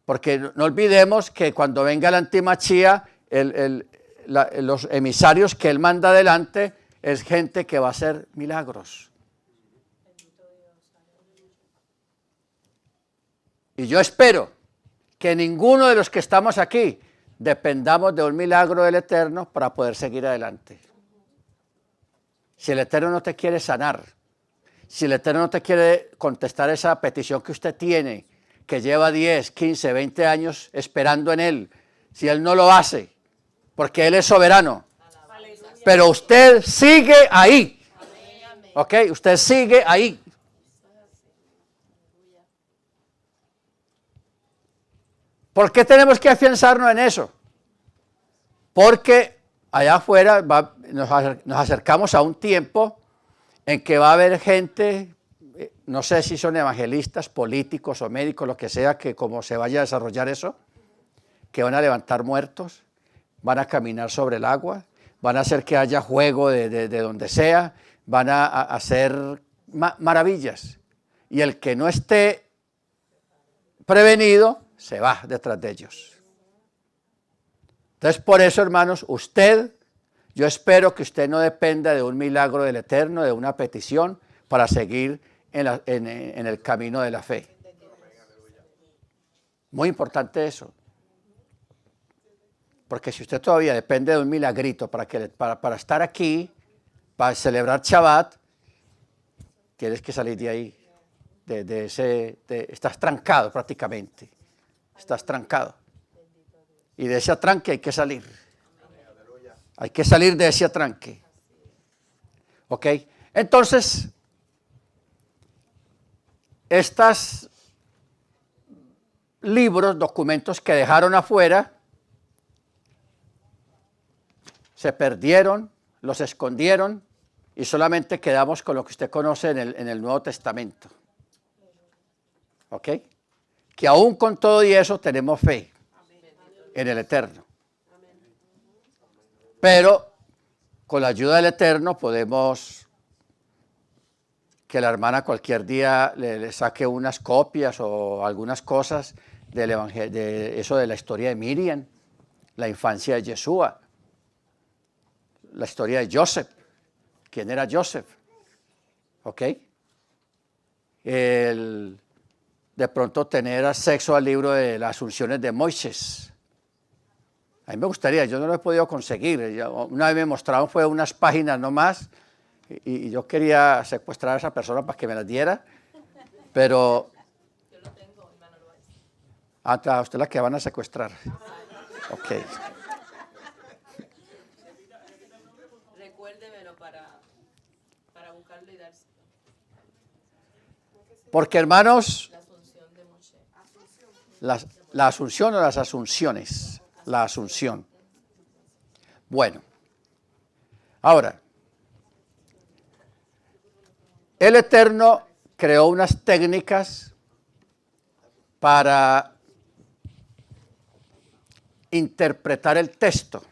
Porque no olvidemos que cuando venga el antimachía, los emisarios que él manda adelante es gente que va a hacer milagros. Y yo espero que ninguno de los que estamos aquí dependamos de un milagro del Eterno para poder seguir adelante. Si el Eterno no te quiere sanar, si el Eterno no te quiere contestar esa petición que usted tiene, que lleva 10, 15, 20 años esperando en Él, si Él no lo hace, porque Él es soberano, pero usted sigue ahí, ¿ok? Usted sigue ahí. ¿Por qué tenemos que afianzarnos en eso? Porque allá afuera nos acercamos a un tiempo en que va a haber gente, no sé si son evangelistas, políticos o médicos, lo que sea, que como se vaya a desarrollar eso, que van a levantar muertos, van a caminar sobre el agua, van a hacer que haya fuego de donde sea, van a hacer maravillas. Y el que no esté prevenido se va detrás de ellos. Entonces, por eso, hermanos, yo espero que usted no dependa de un milagro del Eterno, de una petición, para seguir en el camino de la fe. Muy importante eso. Porque si usted todavía depende de un milagrito para estar aquí, para celebrar Shabbat, tienes que salir de ahí. Estás trancado prácticamente. Estás trancado. Y de ese atranque hay que salir. Hay que salir de ese atranque. ¿Ok? Entonces, estos libros, documentos que dejaron afuera, se perdieron, los escondieron y solamente quedamos con lo que usted conoce en el Nuevo Testamento. ¿Ok? que aún con todo y eso tenemos fe en el Eterno. Pero con la ayuda del Eterno podemos que la hermana cualquier día le saque unas copias o algunas cosas del evangelio, de eso de la historia de Miriam, la infancia de Yeshua, la historia de Joseph. ¿Quién era Joseph? ¿Ok? De pronto tener acceso al libro de las Asunciones de Moisés. A mí me gustaría, yo no lo he podido conseguir. Una vez me mostraron, fue unas páginas nomás, y yo quería secuestrar a esa persona para que me las diera, pero... Yo lo tengo, hermano Loaiza. Ah, usted es la que van a secuestrar. Ok. Recuérdemelo para buscarlo y dárselo. Porque, hermanos, La asunción de Moshe. la asunción o las asunciones. La asunción. Bueno. Ahora, el Eterno creó unas técnicas para interpretar el texto.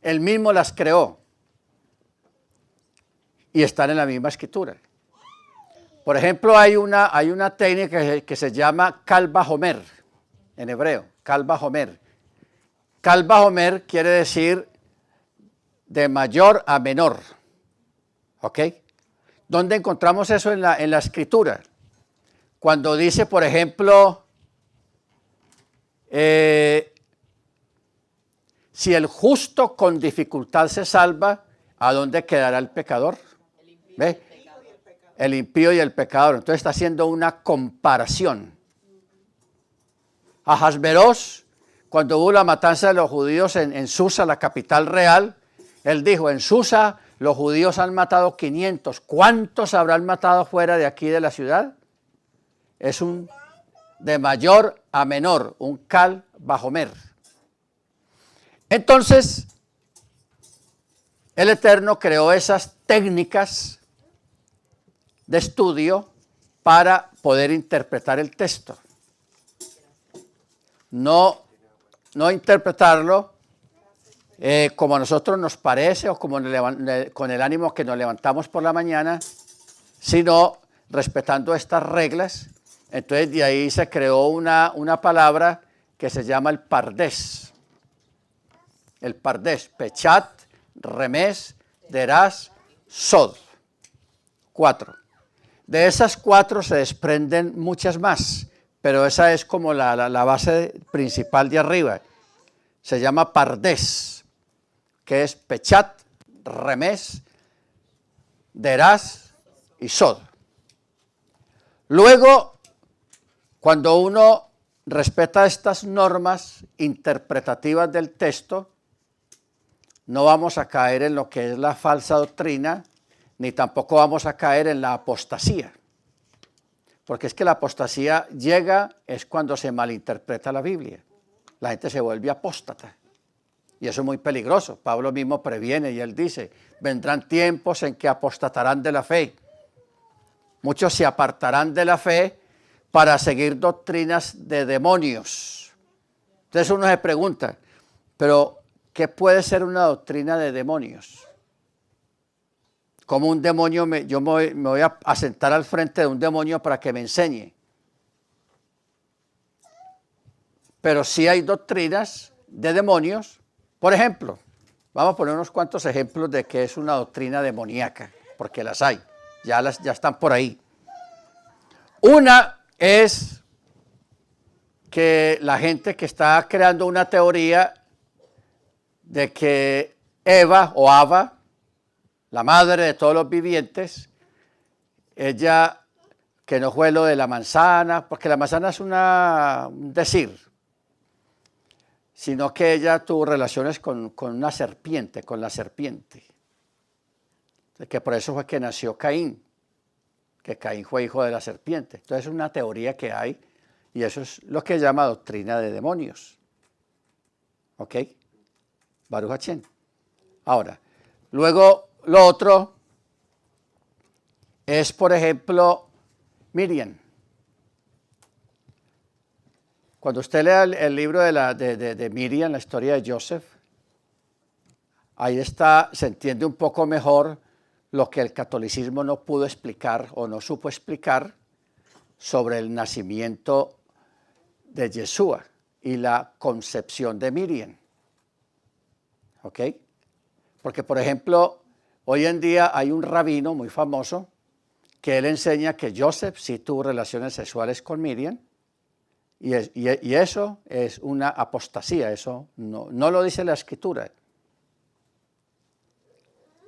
Él mismo las creó y están en la misma escritura. Por ejemplo, hay una técnica que se llama Kal Vajomer, en hebreo, Kal Vajomer. Kal Vajomer quiere decir de mayor a menor. ¿Ok? ¿Dónde encontramos eso en la escritura? Cuando dice, por ejemplo, si el justo con dificultad se salva, ¿a dónde quedará el pecador? ¿Ve? El impío y el pecador. Entonces está haciendo una comparación. Ahasveros, cuando hubo la matanza de los judíos en Susa, la capital real, él dijo, en Susa los judíos han matado 500. ¿Cuántos habrán matado fuera de aquí de la ciudad? Es un de mayor a menor, un Kal Vajomer. Entonces, el Eterno creó esas técnicas de estudio para poder interpretar el texto. No interpretarlo como a nosotros nos parece o como con el ánimo que nos levantamos por la mañana, sino respetando estas reglas. Entonces de ahí se creó una palabra que se llama el pardés. El pardés, pechat, remés, derás, sod. 4. De esas 4 se desprenden muchas más, pero esa es como la base principal de arriba. Se llama pardés, que es pechat, remés, derás y sod. Luego, cuando uno respeta estas normas interpretativas del texto, no vamos a caer en lo que es la falsa doctrina, ni tampoco vamos a caer en la apostasía. Porque es que la apostasía llega es cuando se malinterpreta la Biblia. La gente se vuelve apóstata. Y eso es muy peligroso. Pablo mismo previene y él dice, vendrán tiempos en que apostatarán de la fe. Muchos se apartarán de la fe para seguir doctrinas de demonios. Entonces uno se pregunta, pero ¿qué puede ser una doctrina de demonios? Como un demonio, yo me voy a sentar al frente de un demonio para que me enseñe. Pero sí hay doctrinas de demonios. Por ejemplo, vamos a poner unos cuantos ejemplos de qué es una doctrina demoníaca, porque las hay, ya están por ahí. Una es que la gente que está creando una teoría de que Eva o Ava, la madre de todos los vivientes, ella, que no fue lo de la manzana, porque la manzana es un decir, sino que ella tuvo relaciones con una serpiente, con la serpiente. Que por eso fue que nació Caín, que Caín fue hijo de la serpiente. Entonces es una teoría que hay, y eso es lo que llama doctrina de demonios. ¿Ok? Baruch Hachén. Ahora, luego lo otro es, por ejemplo, Miriam. Cuando usted lea el libro de Miriam, la historia de Joseph, ahí está, se entiende un poco mejor lo que el catolicismo no pudo explicar o no supo explicar sobre el nacimiento de Yeshua y la concepción de Miriam. ¿Ok? Porque, por ejemplo, hoy en día hay un rabino muy famoso que él enseña que Joseph sí tuvo relaciones sexuales con Miriam y eso es una apostasía, eso no lo dice la Escritura.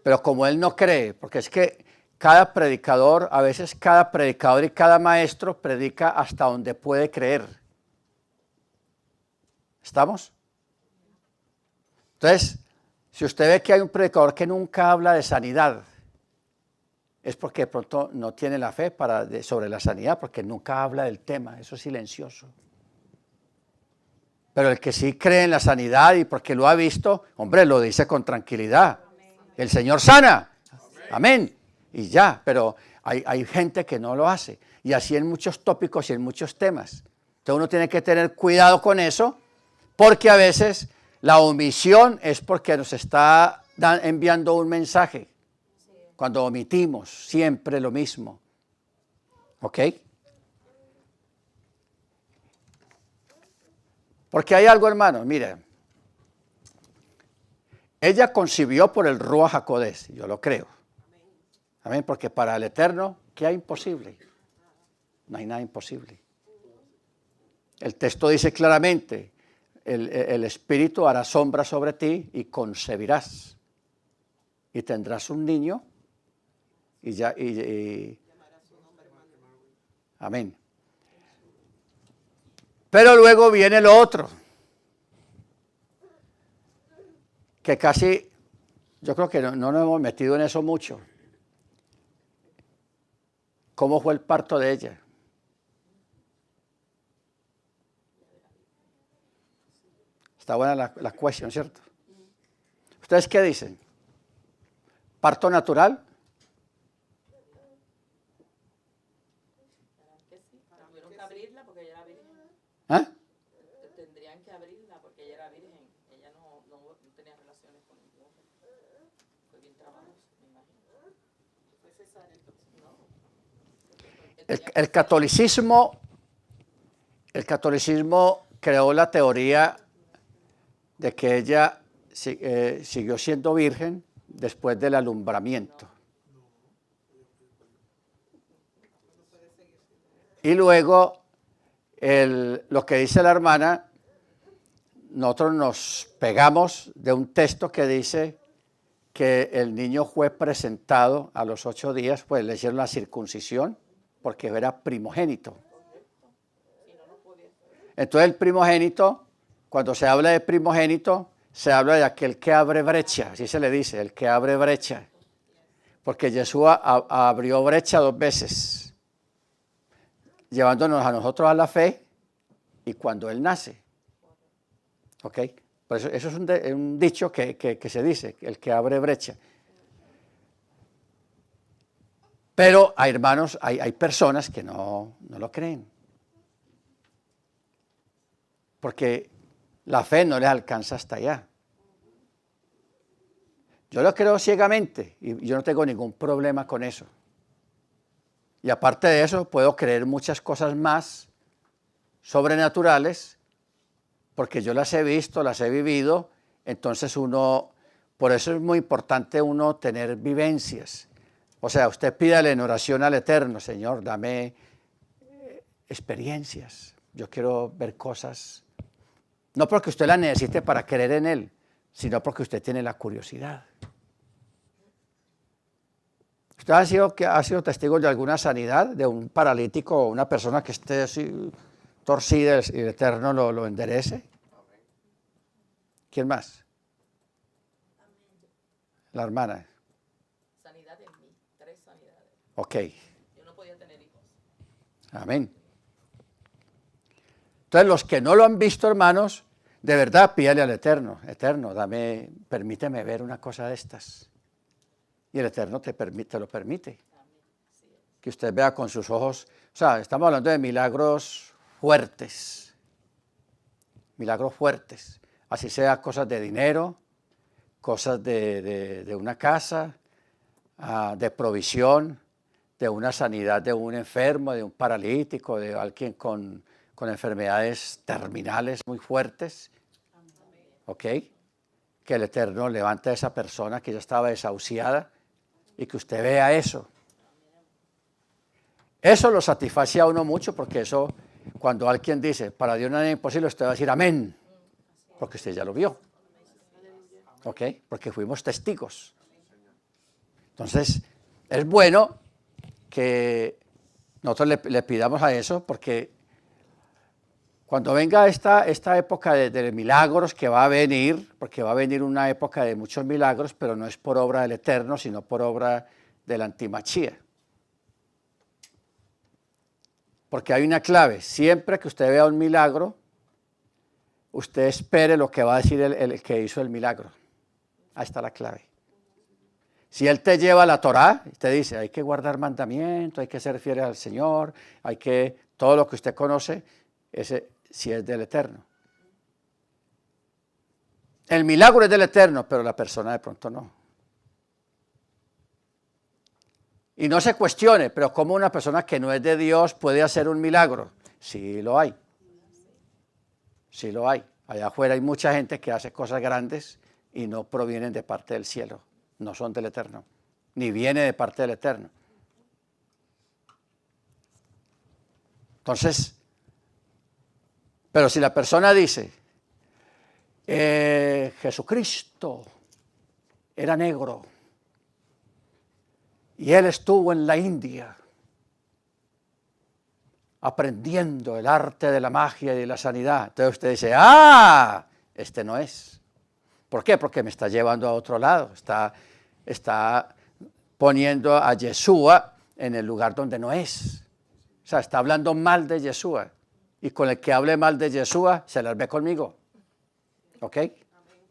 Pero como él no cree, porque es que cada predicador, a veces cada predicador y cada maestro predica hasta donde puede creer. ¿Estamos? Entonces, si usted ve que hay un predicador que nunca habla de sanidad, es porque de pronto no tiene la fe sobre la sanidad, porque nunca habla del tema, eso es silencioso. Pero el que sí cree en la sanidad y porque lo ha visto, hombre, lo dice con tranquilidad. El Señor sana. Amén. Y ya, pero hay gente que no lo hace. Y así en muchos tópicos y en muchos temas. Entonces uno tiene que tener cuidado con eso, porque a veces la omisión es porque nos está enviando un mensaje. Cuando omitimos, siempre lo mismo. ¿Ok? Porque hay algo, hermano, mire. Ella concibió por el Ruach HaKodesh, yo lo creo. Amén, porque para el Eterno, ¿qué hay imposible? No hay nada imposible. El texto dice claramente, el Espíritu hará sombra sobre ti y concebirás. Y tendrás un niño amén. Pero luego viene lo otro, que casi, yo creo que no nos hemos metido en eso mucho. ¿Cómo fue el parto de ella? Está buena la cuestión, ¿cierto? ¿Ustedes qué dicen? ¿Parto natural? Tuvieron que abrirla porque ella era virgen. ¿Ah? Tendrían que abrirla porque ella era virgen. Ella no tenía relaciones con ningún hombre. Fue bien trabajoso, me imagino. Fue cesárea entonces. No. El catolicismo creó la teoría de que ella siguió siendo virgen después del alumbramiento. Y luego, lo que dice la hermana, nosotros nos pegamos de un texto que dice que el niño fue presentado a los 8 días, pues le hicieron la circuncisión, porque era primogénito. Entonces el primogénito, cuando se habla de primogénito, se habla de aquel que abre brecha, así se le dice, el que abre brecha. Porque Yeshua abrió brecha 2 veces, llevándonos a nosotros a la fe y cuando Él nace. ¿Ok? Por eso es un dicho que se dice, el que abre brecha. Pero hay hermanos, hay personas que no lo creen. Porque la fe no les alcanza hasta allá. Yo lo creo ciegamente y yo no tengo ningún problema con eso. Y aparte de eso, puedo creer muchas cosas más sobrenaturales, porque yo las he visto, las he vivido, entonces por eso es muy importante uno tener vivencias. O sea, usted pídale en oración al Eterno, Señor, dame experiencias. Yo quiero ver cosas, no porque usted las necesite para creer en Él, sino porque usted tiene la curiosidad. ¿Usted ha sido testigo de alguna sanidad, de un paralítico o una persona que esté así torcida y el Eterno lo enderece? ¿Quién más? La hermana. Sanidad en mí, 3 sanidades. Ok. Yo no podía tener hijos. Amén. Entonces, los que no lo han visto, hermanos, de verdad, pídale al Eterno. Eterno, permíteme ver una cosa de estas. Y el Eterno te lo permite. que usted vea con sus ojos. O sea, estamos hablando de milagros fuertes. Milagros fuertes. Así sea cosas de dinero, cosas de una casa, de provisión, de una sanidad de un enfermo, de un paralítico, de alguien con enfermedades terminales muy fuertes. ¿Ok? Que el Eterno levante a esa persona que ya estaba desahuciada y que usted vea eso. Eso lo satisface a uno mucho, porque eso, cuando alguien dice, para Dios nada es imposible, usted va a decir amén, porque usted ya lo vio. ¿Ok? Porque fuimos testigos. Entonces, es bueno que nosotros le pidamos a eso, porque cuando venga esta época de milagros que va a venir, porque va a venir una época de muchos milagros, pero no es por obra del Eterno, sino por obra del antimachía. Porque hay una clave: siempre que usted vea un milagro, usted espere lo que va a decir el que hizo el milagro. Ahí está la clave. Si él te lleva a la Torá, te dice, hay que guardar mandamientos, hay que ser fieles al Señor, hay que, todo lo que usted conoce, ese sí es del Eterno. El milagro es del Eterno, pero la persona de pronto no. Y no se cuestione, pero ¿cómo una persona que no es de Dios puede hacer un milagro? Sí lo hay. Sí lo hay. Allá afuera hay mucha gente que hace cosas grandes y no provienen de parte del cielo. No son del Eterno, ni viene de parte del Eterno. Entonces, pero si la persona dice, Jesucristo era negro y él estuvo en la India aprendiendo el arte de la magia y de la sanidad, entonces usted dice, este no es. ¿Por qué? Porque me está llevando a otro lado, está poniendo a Yeshua en el lugar donde no es. O sea, está hablando mal de Yeshua. Y con el que hable mal de Yeshua, se las ve conmigo. ¿Ok?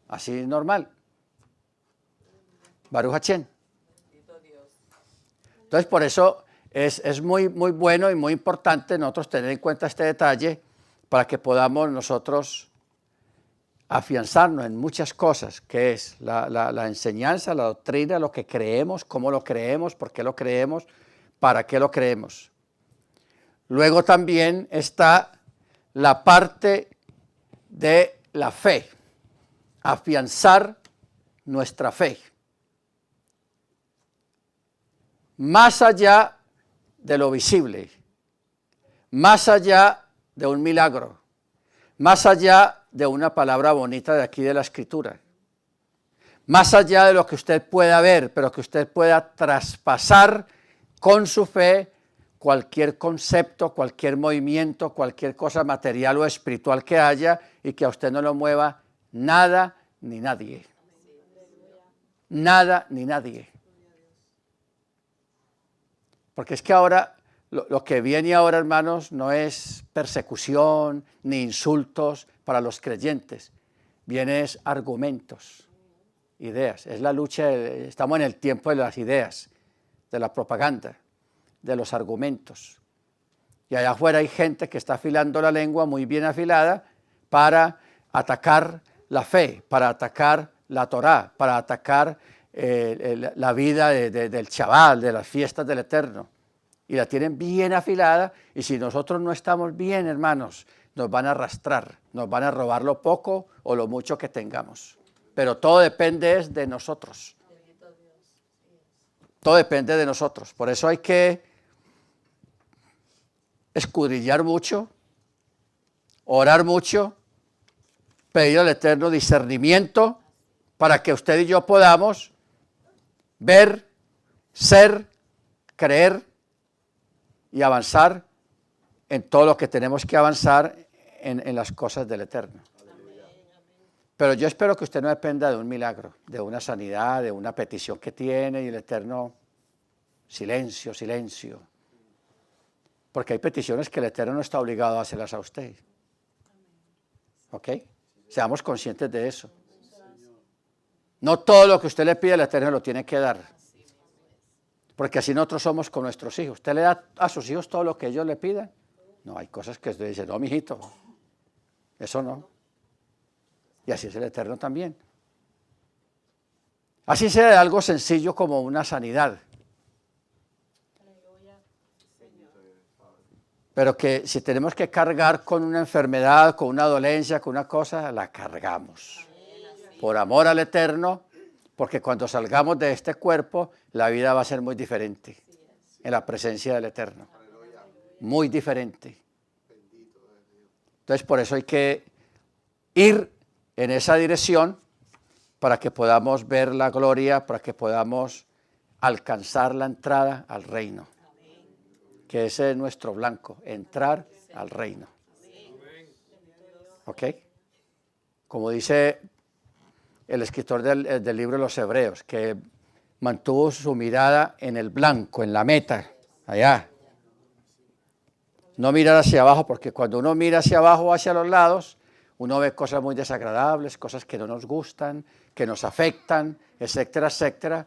Así es normal. Baruch Hachén. Entonces, por eso es muy, muy bueno y muy importante nosotros tener en cuenta este detalle, para que podamos nosotros afianzarnos en muchas cosas, que es la enseñanza, la doctrina, lo que creemos, cómo lo creemos, por qué lo creemos, para qué lo creemos. Luego también está la parte de la fe, afianzar nuestra fe. Más allá de lo visible, más allá de un milagro, más allá de una palabra bonita de aquí de la Escritura, más allá de lo que usted pueda ver, pero que usted pueda traspasar con su fe cualquier concepto, cualquier movimiento, cualquier cosa material o espiritual que haya, y que a usted no lo mueva nada ni nadie. Nada ni nadie. Porque es que ahora, lo que viene ahora, hermanos, no es persecución ni insultos para los creyentes. Vienen argumentos, ideas. Es la lucha, estamos en el tiempo de las ideas, de la propaganda, de los argumentos. Y allá afuera hay gente que está afilando la lengua muy bien afilada para atacar la fe, para atacar la Torá, para atacar la vida del chaval, de las fiestas del Eterno. Y la tienen bien afilada, y si nosotros no estamos bien, hermanos, nos van a arrastrar, nos van a robar lo poco o lo mucho que tengamos. Pero todo depende de nosotros. Todo depende de nosotros. Por eso hay que escudriñar mucho, orar mucho, pedir al Eterno discernimiento, para que usted y yo podamos ver, ser, creer y avanzar en todo lo que tenemos que avanzar en las cosas del Eterno. Pero yo espero que usted no dependa de un milagro, de una sanidad, de una petición que tiene, y el Eterno, silencio, silencio. Porque hay peticiones que el Eterno no está obligado a hacerlas a usted. ¿Ok? Seamos conscientes de eso. No todo lo que usted le pide, el Eterno lo tiene que dar. Porque así nosotros somos con nuestros hijos. ¿Usted le da a sus hijos todo lo que ellos le piden? No, hay cosas que usted dice, no, mijito, eso no. Y así es el Eterno también. Así sea de algo sencillo como una sanidad. Pero que si tenemos que cargar con una enfermedad, con una dolencia, con una cosa, la cargamos. Por amor al Eterno, porque cuando salgamos de este cuerpo, la vida va a ser muy diferente en la presencia del Eterno. Muy diferente. Entonces, por eso hay que ir en esa dirección para que podamos ver la gloria, para que podamos alcanzar la entrada al reino. Que ese es nuestro blanco, entrar al reino. ¿Ok? Como dice el escritor del libro de los Hebreos, que mantuvo su mirada en el blanco, en la meta, allá. No mirar hacia abajo, porque cuando uno mira hacia abajo o hacia los lados, uno ve cosas muy desagradables, cosas que no nos gustan, que nos afectan, etcétera, etcétera.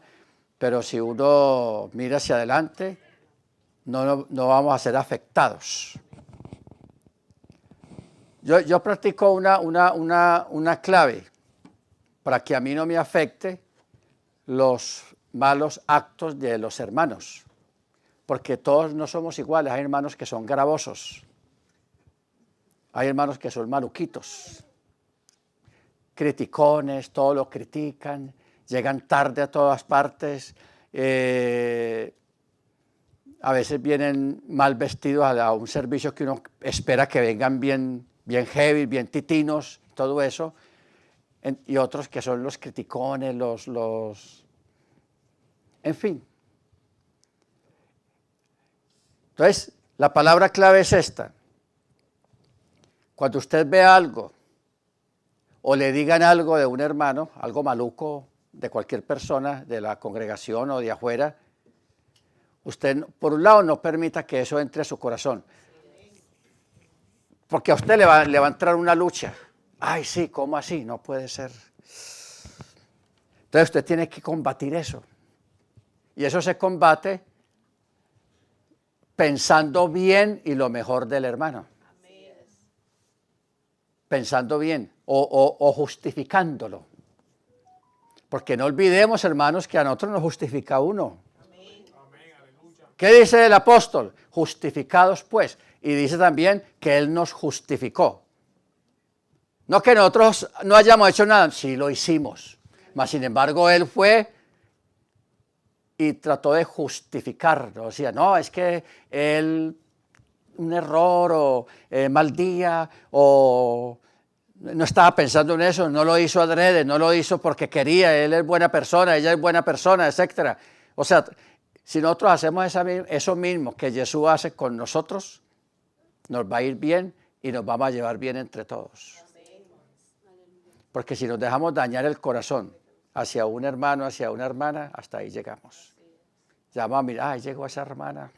Pero si uno mira hacia adelante, no vamos a ser afectados. Yo practico una clave para que a mí no me afecte los malos actos de los hermanos, porque todos no somos iguales. Hay hermanos que son gravosos, hay hermanos que son maluquitos, criticones, todo lo critican, llegan tarde a todas partes, a veces vienen mal vestidos a un servicio que uno espera que vengan bien heavy, bien titinos, todo eso, y otros que son los criticones, en fin. Entonces, la palabra clave es esta. Cuando usted ve algo o le digan algo de un hermano, algo maluco de cualquier persona de la congregación o de afuera, usted, por un lado, no permita que eso entre a su corazón. Porque a usted le va a entrar una lucha. Ay, sí, ¿cómo así? No puede ser. Entonces usted tiene que combatir eso. Y eso se combate pensando bien y lo mejor del hermano. Pensando bien o justificándolo. Porque no olvidemos, hermanos, que a nosotros nos justifica uno. ¿Qué dice el apóstol? Justificados pues. Y dice también que Él nos justificó. No que nosotros no hayamos hecho nada, sí lo hicimos. Mas sin embargo Él fue y trató de justificarlo. Decía, no, es que Él, un error o mal día o no estaba pensando en eso, no lo hizo adrede, no lo hizo porque quería, Él es buena persona, ella es buena persona, etc. O sea, si nosotros hacemos eso mismo que Jesús hace con nosotros, nos va a ir bien y nos vamos a llevar bien entre todos. Porque si nos dejamos dañar el corazón hacia un hermano, hacia una hermana, hasta ahí llegamos. Ya vamos a mirar, ay, llegó esa hermana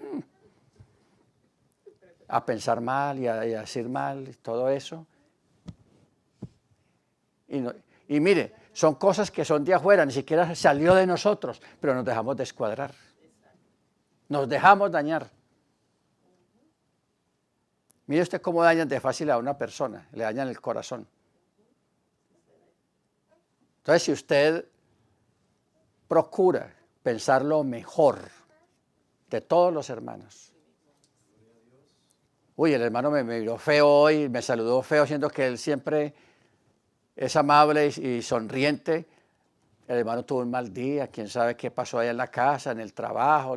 a pensar mal y a decir mal y todo eso. Y mire, son cosas que son de afuera, ni siquiera salió de nosotros, pero nos dejamos descuadrar. Nos dejamos dañar. Mire usted cómo dañan de fácil a una persona, le dañan el corazón. Entonces, si usted procura pensar lo mejor de todos los hermanos. Uy, el hermano me miró feo hoy, me saludó feo, siendo que él siempre es amable y sonriente. El hermano tuvo un mal día, quién sabe qué pasó allá en la casa, en el trabajo,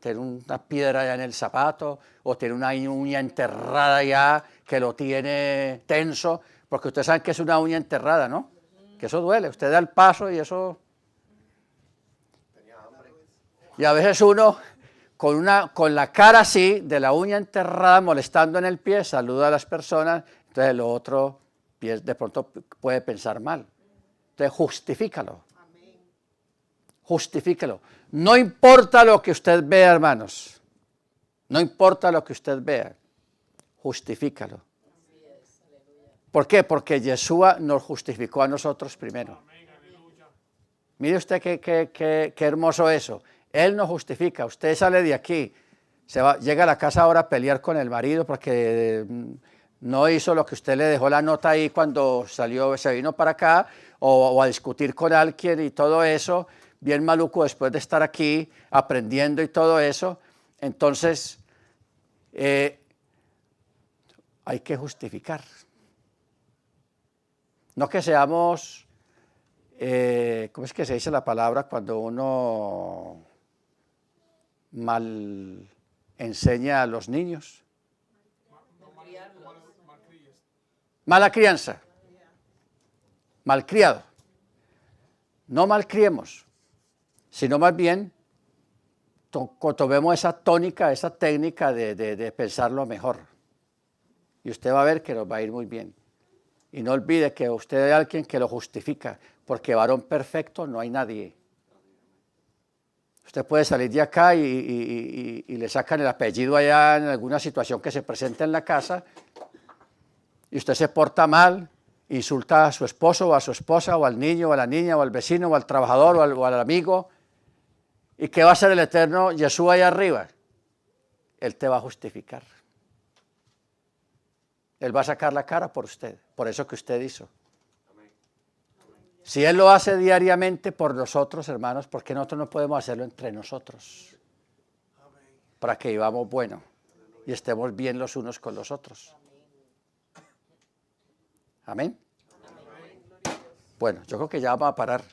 tiene una piedra allá en el zapato, o tiene una uña enterrada allá que lo tiene tenso, porque ustedes saben que es una uña enterrada, ¿no? Que eso duele, usted da el paso y eso... Y a veces uno, con la cara así, de la uña enterrada, molestando en el pie, saluda a las personas, entonces el otro de pronto puede pensar mal. Entonces justifícalo. Justifíquelo. No importa lo que usted vea, hermanos. No importa lo que usted vea. Justifícalo. ¿Por qué? Porque Yeshua nos justificó a nosotros primero. Mire usted qué hermoso eso. Él nos justifica. Usted sale de aquí, llega a la casa ahora a pelear con el marido porque no hizo lo que usted le dejó la nota ahí cuando se vino para acá, o a discutir con alguien y todo eso, bien maluco después de estar aquí aprendiendo y todo eso. Entonces, hay que justificar. No que seamos, ¿cómo es que se dice la palabra cuando uno mal enseña a los niños? Mala crianza. Malcriado. No malcriemos, sino más bien tomemos esa tónica, esa técnica de pensarlo mejor. Y usted va a ver que nos va a ir muy bien. Y no olvide que usted es alguien que lo justifica, porque varón perfecto no hay nadie. Usted puede salir de acá y le sacan el apellido allá en alguna situación que se presente en la casa, y usted se porta mal, insulta a su esposo o a su esposa o al niño o a la niña o al vecino o al trabajador o al amigo. ¿Y qué va a hacer el Eterno Yeshua allá arriba? Él te va a justificar. Él va a sacar la cara por usted, por eso que usted hizo. Si Él lo hace diariamente por nosotros, hermanos, ¿por qué nosotros no podemos hacerlo entre nosotros? Para que vivamos bueno y estemos bien los unos con los otros. Amén. Bueno, yo creo que ya vamos a parar.